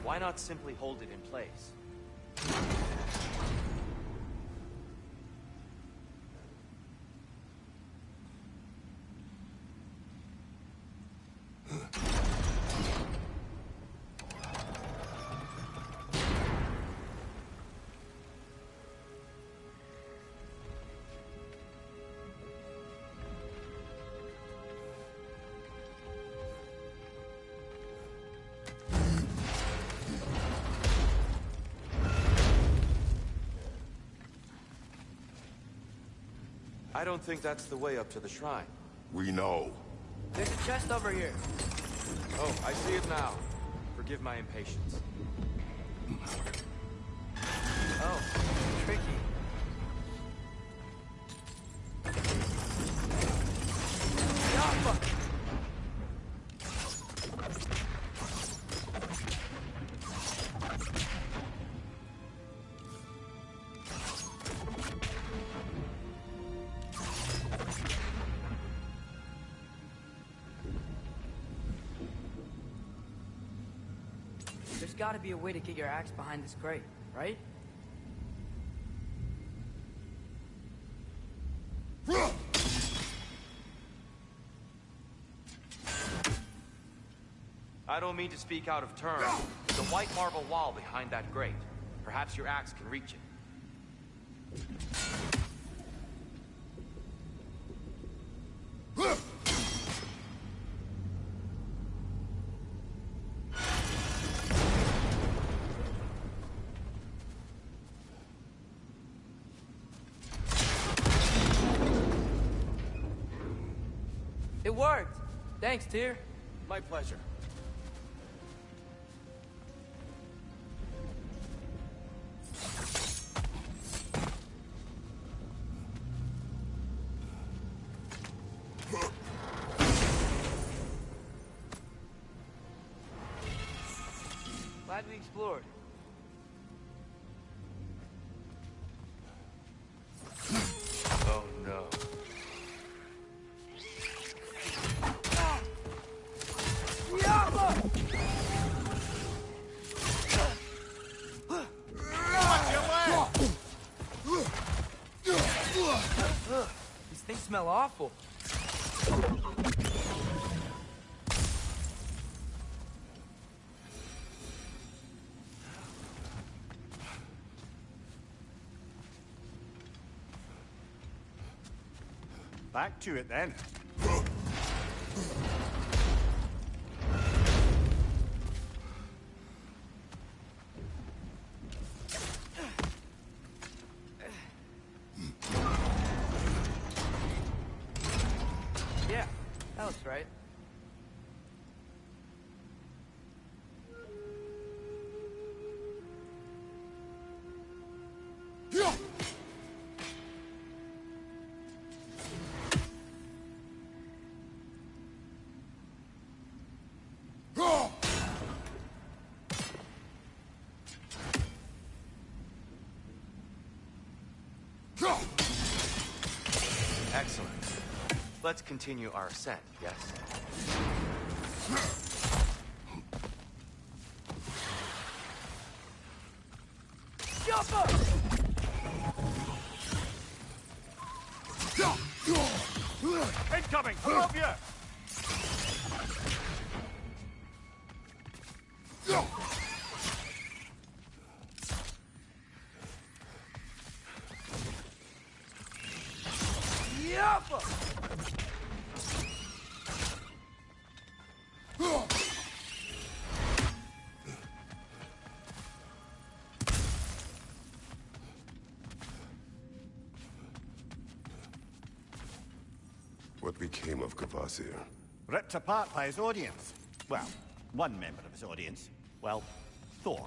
Why not simply hold it in place? I don't think that's the way up to the shrine. We know. There's a chest over here. Oh, I see it now. Forgive my impatience. Oh, tricky. Yappa! There's gotta be a way to get your axe behind this crate, right? I don't mean to speak out of turn. The white marble wall behind that grate. Perhaps your axe can reach it. It worked! Thanks, Tyr. My pleasure. Glad we explored. Oh no. These things smell awful. Back to it then. Yeah, that looks right. Excellent. Let's continue our ascent, yes? Incoming! Above you! What became of Kvasir? Ripped apart by his audience. Well, one member of his audience. Well, Thor.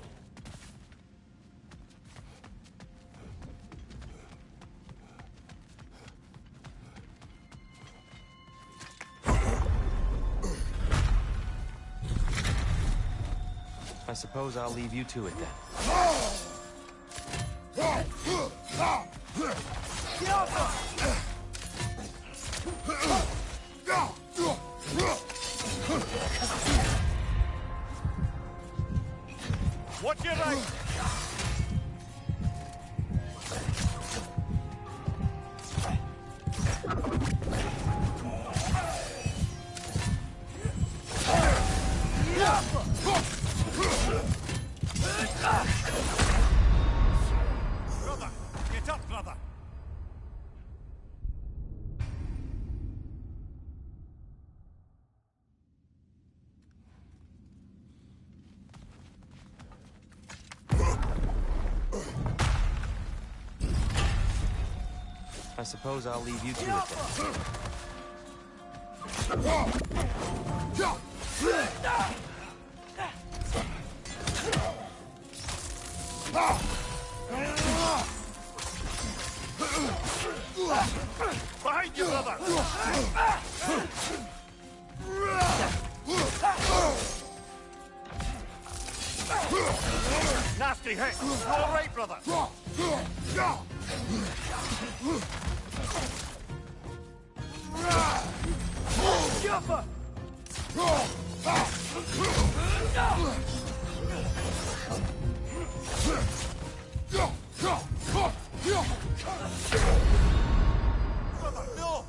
I suppose I'll leave you to it then. Watch your right! Brother! Get up, brother! I suppose I'll leave you to it then. Behind you, brother! Nasty hit! You all right, brother? Jumper! Brother, no!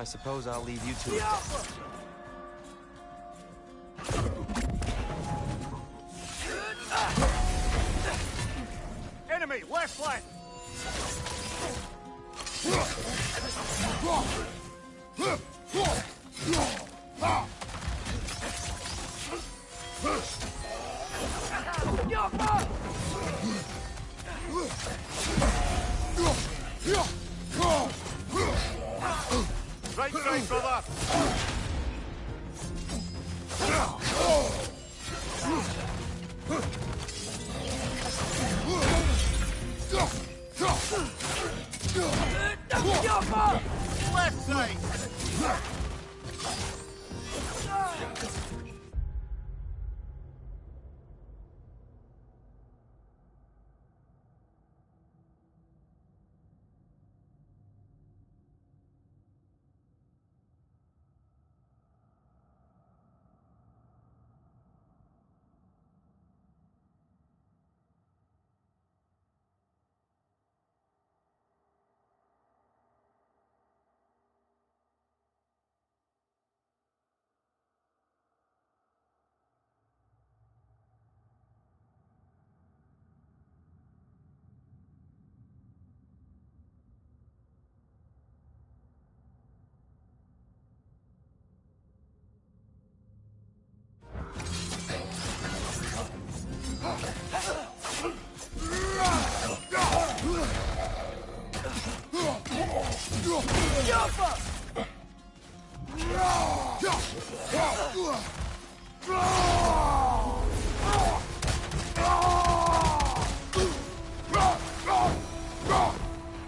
I suppose I'll leave you to it then. Enemy, left flank! Right side, brother! Left side!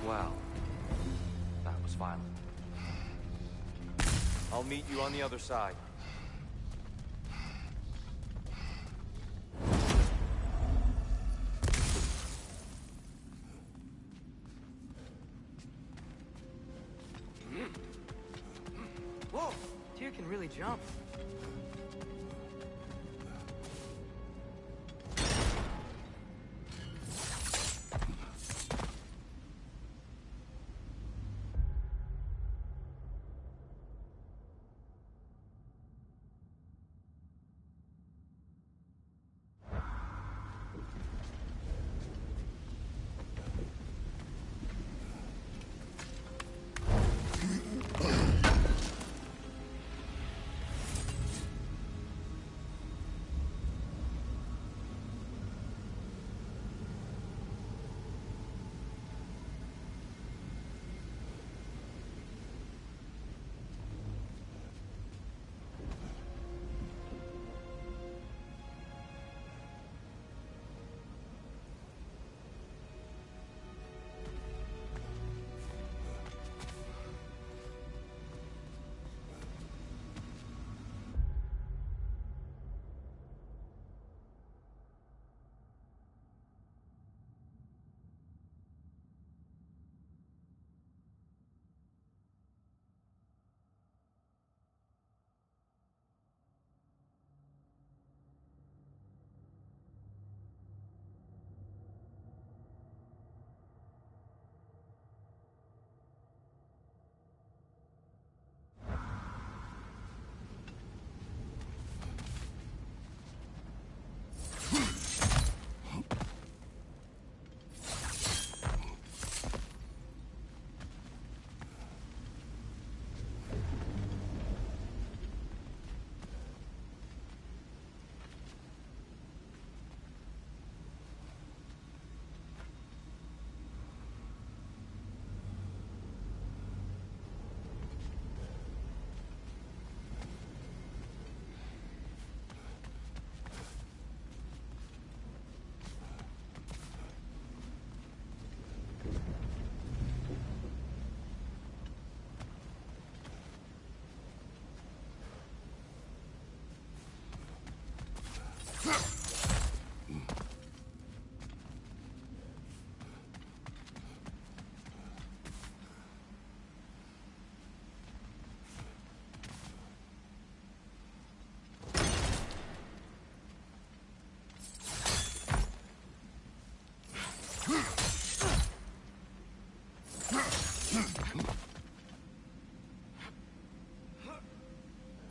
Wow. That was violent. I'll meet you on the other side. Whoa! Tyr can really jump.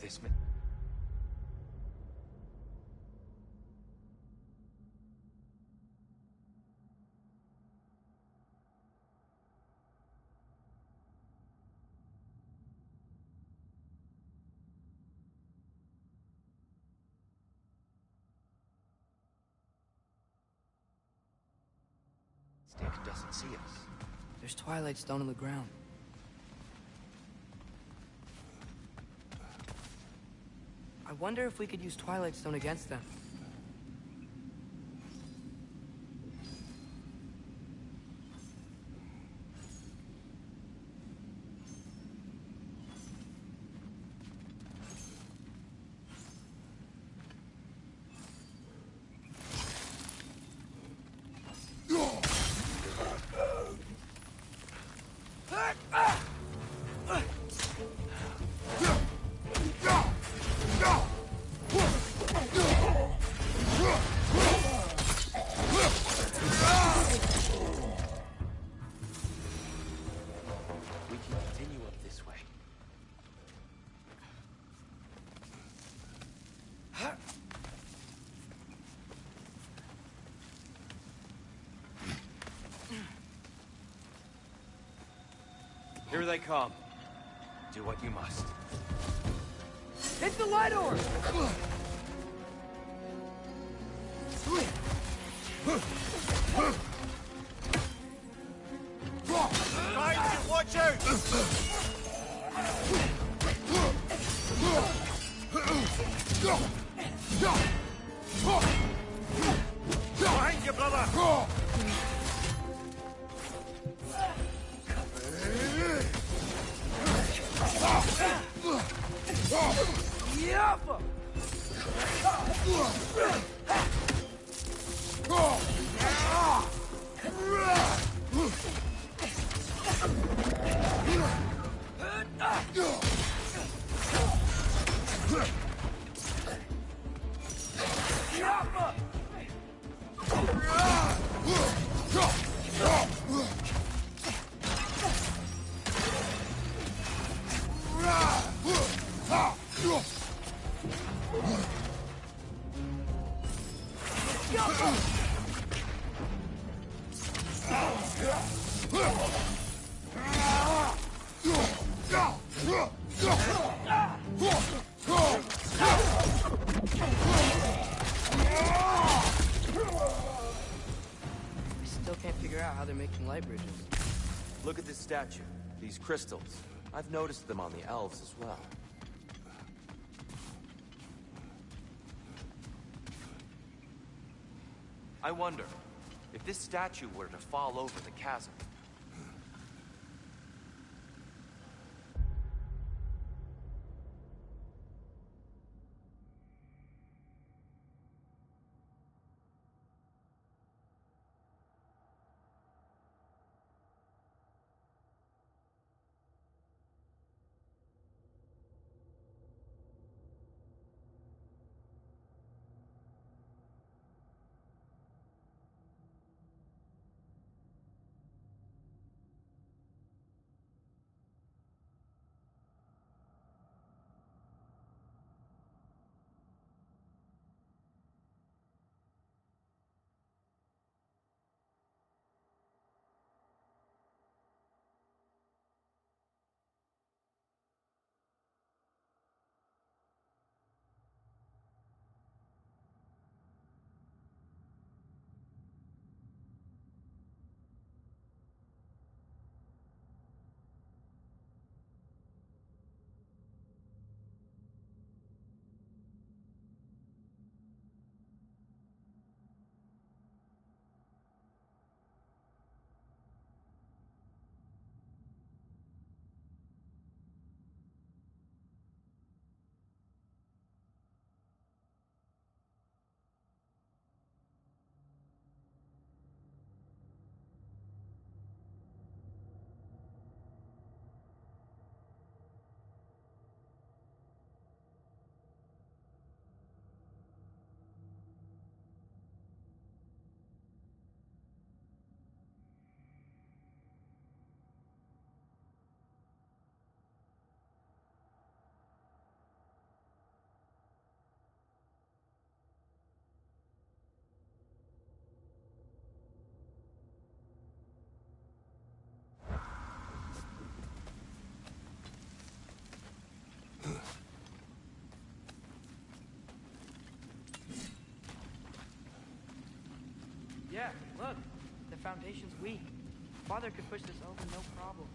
This Stick doesn't see us. There's Twilight Stone on the ground. I wonder if we could use Twilight Stone against them. Here they come. Do what you must. Hit the light orb! Watch out! Behind you, brother! Still can't figure out how they're making light bridges. Look at this statue. These crystals. I've noticed them on the elves as well. I wonder, if this statue were to fall over the chasm, Yeah, look. The foundation's weak. Father could push this over, no problem.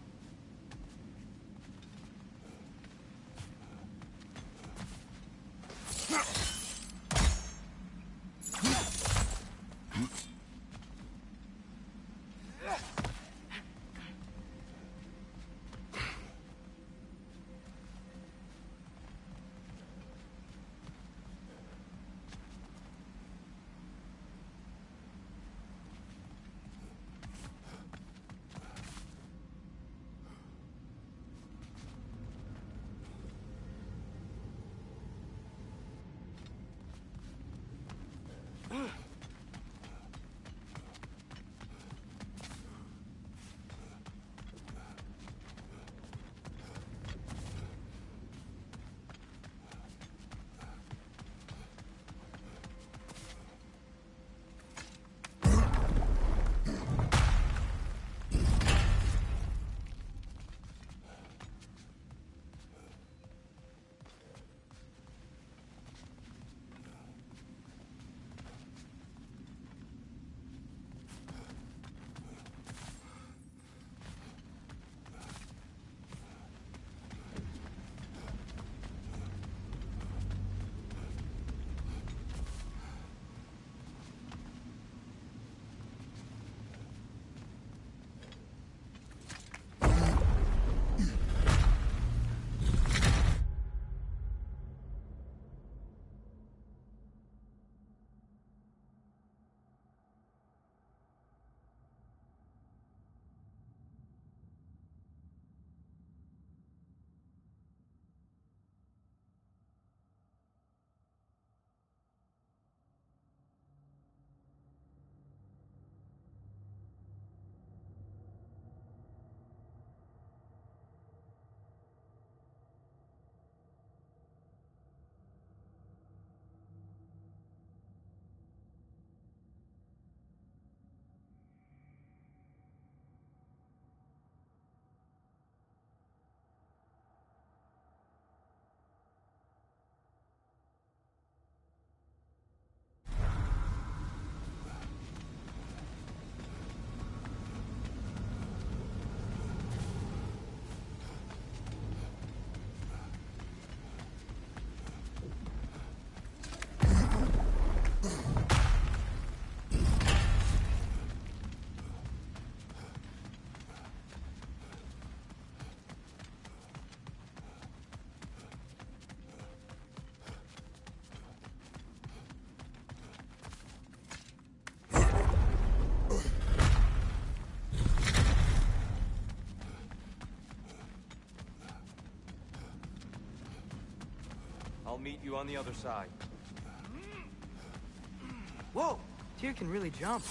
meet you on the other side. Whoa! Tyr can really jump.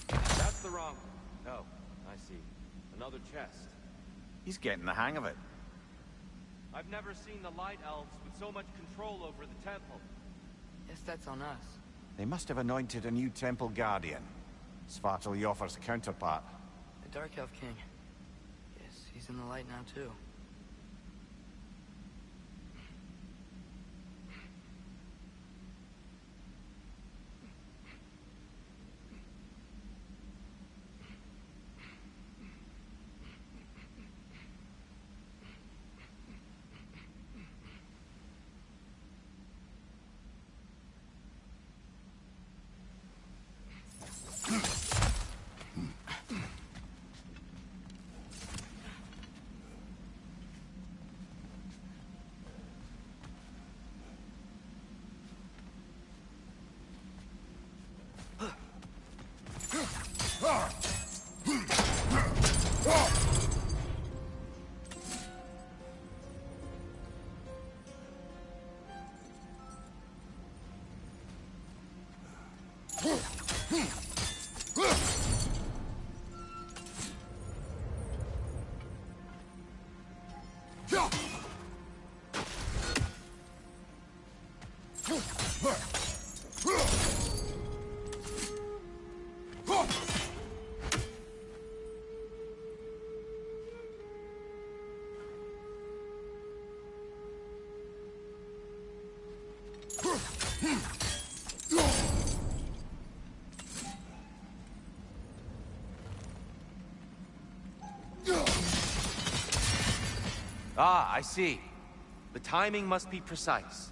That's the wrong... Oh, I see. Another chest. He's getting the hang of it. I've never seen the Light Elves with so much control over the temple. Guess that's on us. They must have anointed a new temple guardian. Svartal Joffer's counterpart. The Dark Elf King. Yes, he's in the light now, too. Ah, I see. The timing must be precise.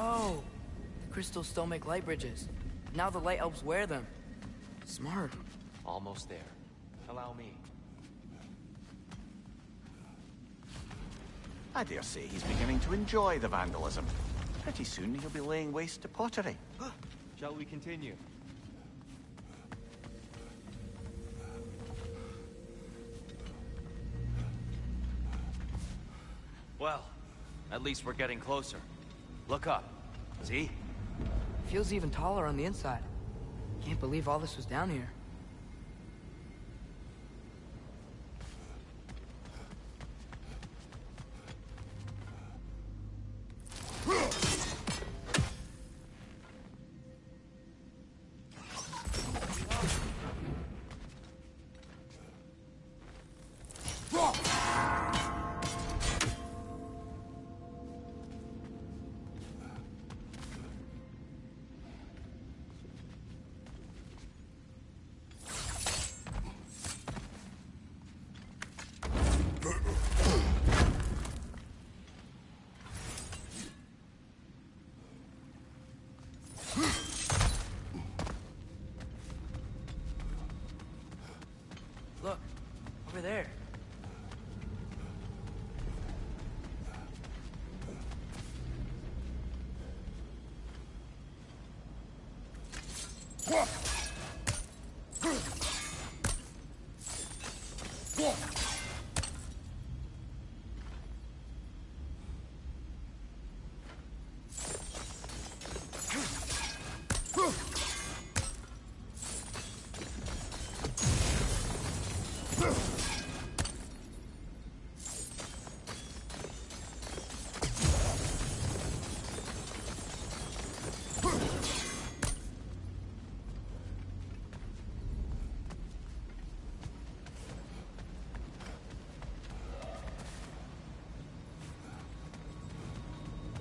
Oh, the crystals still make light bridges. Now the light elves wear them. Smart. Almost there. Allow me. I dare say he's beginning to enjoy the vandalism. Pretty soon he'll be laying waste to pottery. Shall we continue? Well, at least we're getting closer. Look up. See? Feels even taller on the inside. Can't believe all this was down here.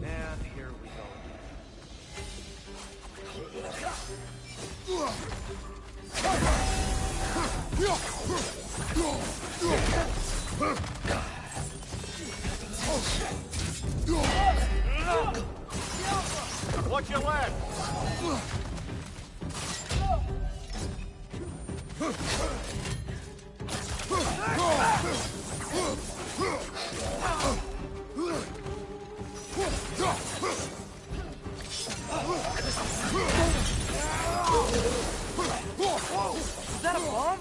And here we go. Watch your left! Is that a bomb?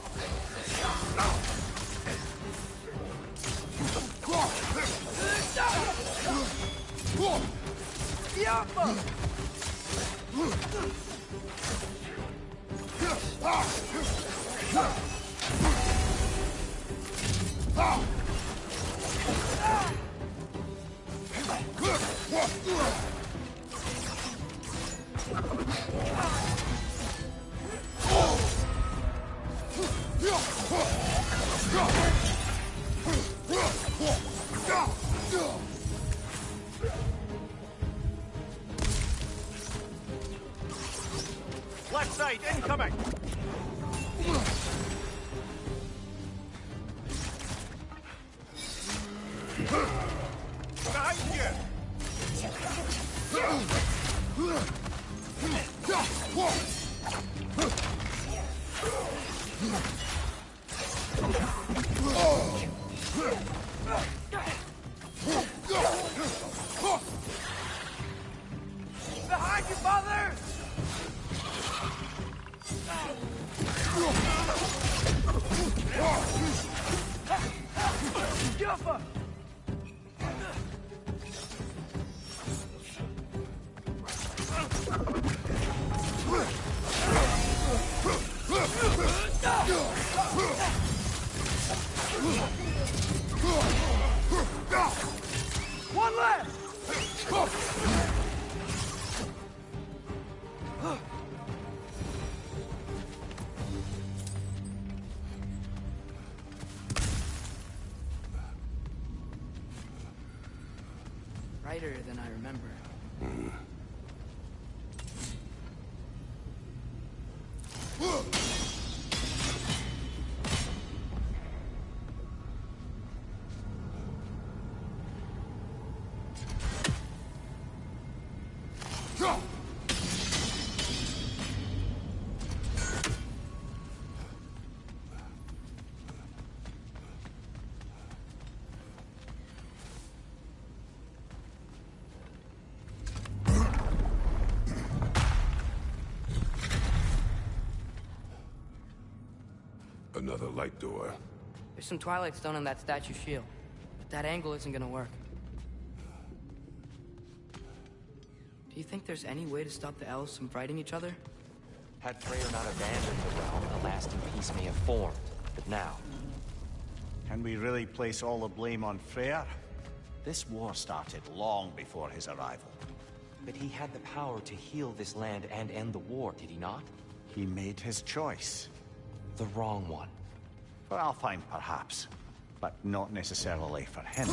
Left side, incoming! Behind you! Behind you, mother! Juffa! One left! Brighter than I remember. Another light door. There's some Twilight Stone on that statue shield, but that angle isn't gonna work. Do you think there's any way to stop the elves from fighting each other? Had Freyr not abandoned the realm, a lasting peace may have formed. But now, Can we really place all the blame on Freyr? This war started long before his arrival. but he had the power to heal this land and end the war, did he not? He made his choice. The wrong one. For Alfheim, perhaps, but not necessarily for him.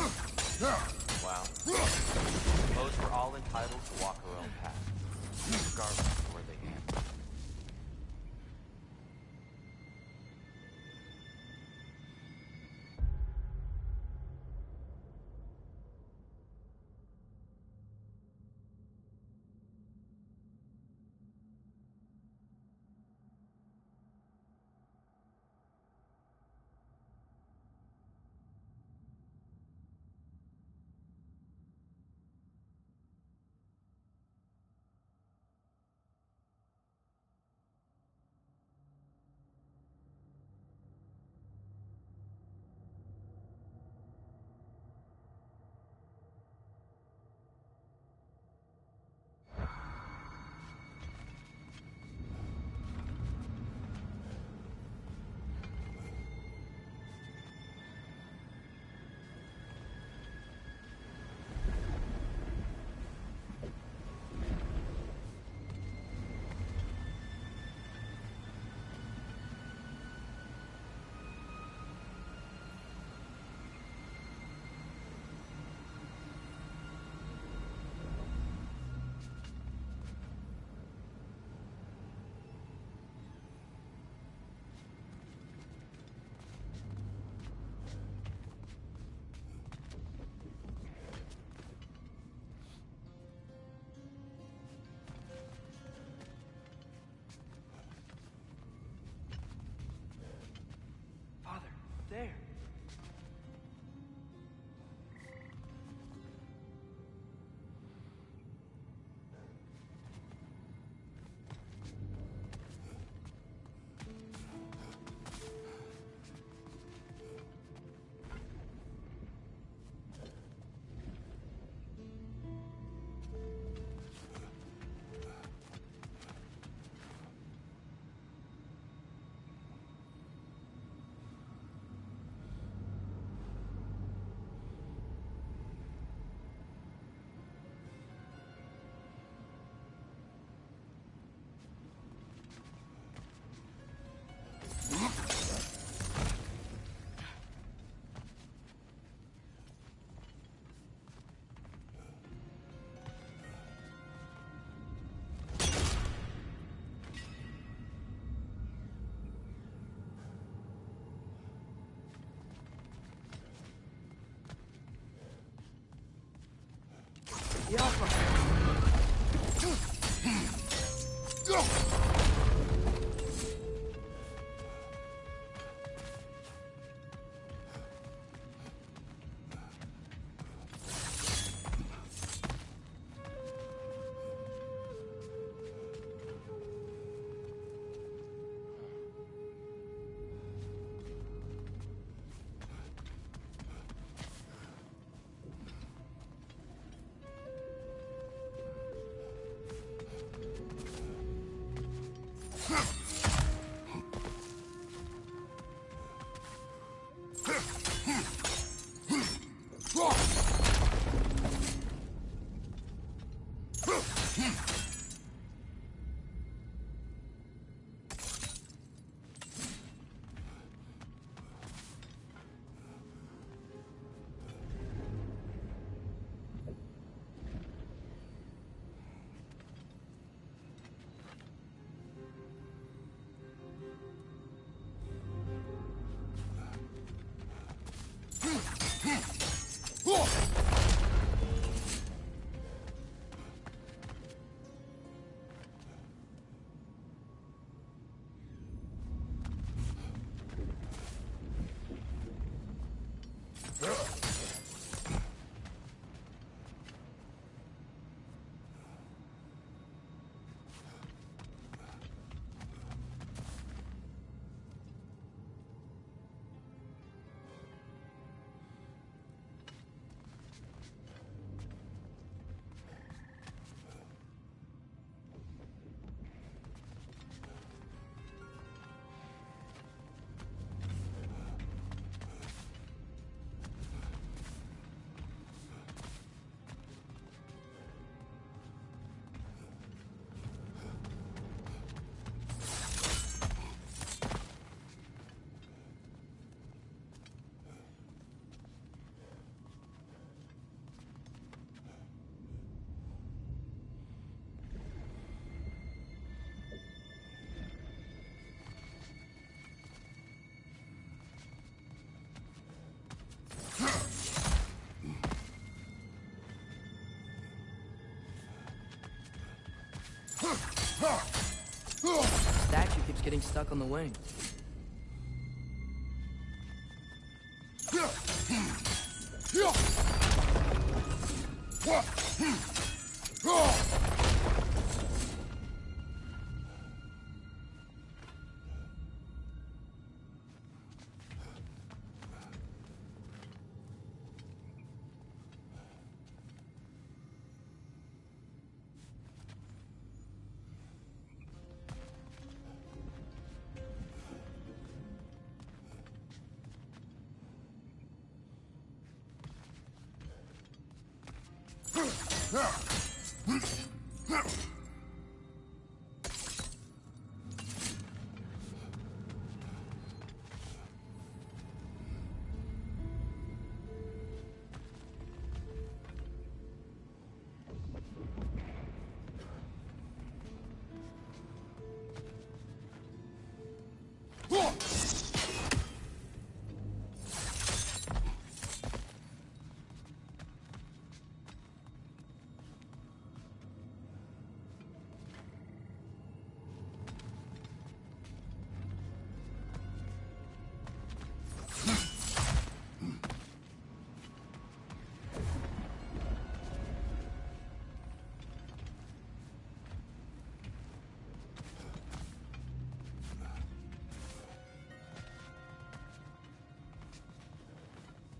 Well, suppose we're all entitled to walk our own path, regardless of where they end. The Alpha! Statue keeps getting stuck on the wing.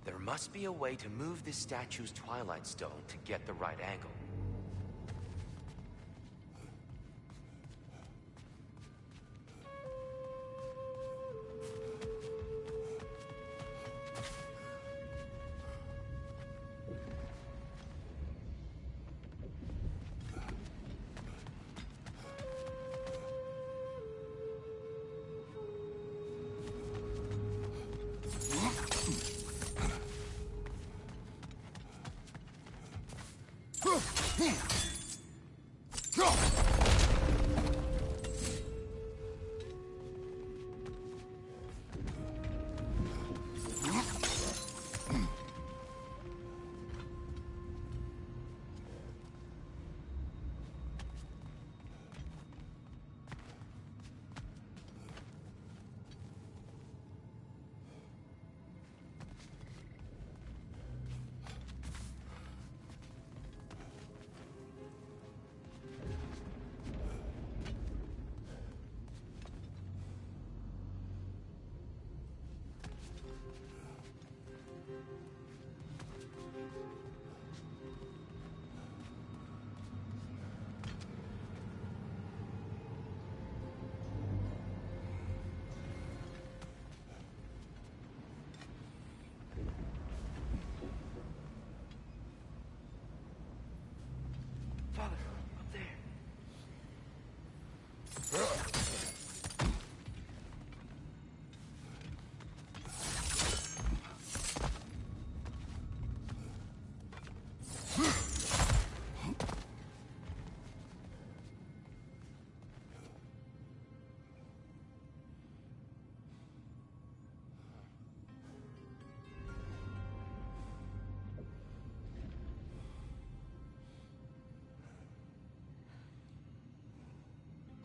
There must be a way to move this statue's Twilight Stone to get the right angle.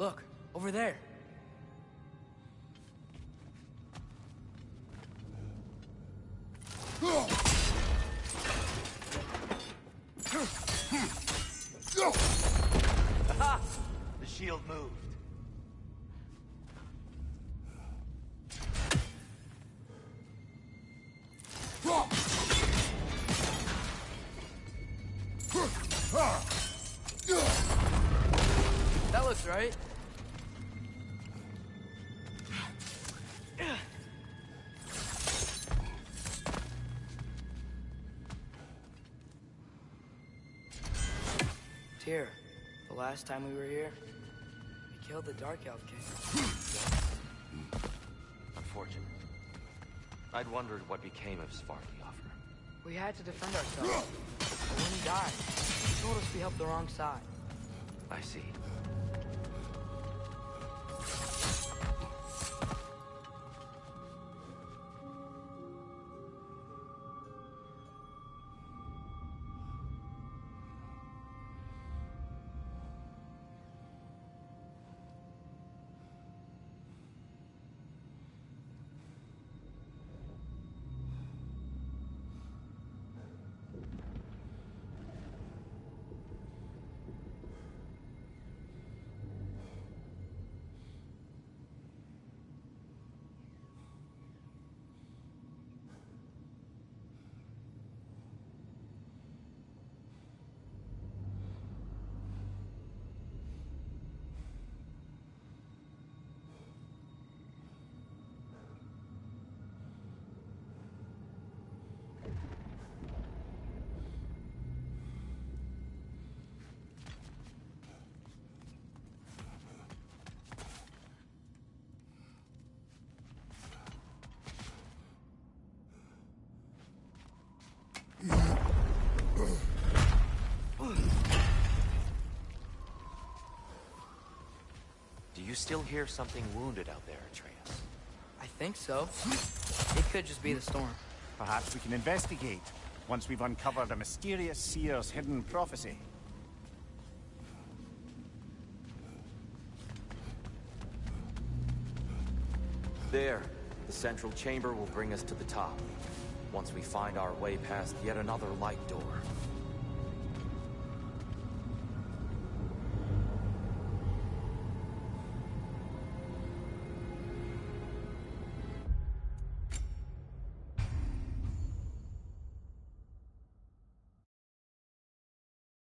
Look, over there. Aha! The shield moved. That looks right. Tyr, the last time we were here, we killed the Dark Elf King. Unfortunate. I'd wondered what became of Svartalfur. We had to defend ourselves. But when he died, he told us we helped the wrong side. I see. Do you still hear something wounded out there, Atreus? I think so. It could just be the storm. Perhaps we can investigate, once we've uncovered a mysterious seer's hidden prophecy. There. The central chamber will bring us to the top. Once we find our way past yet another light door.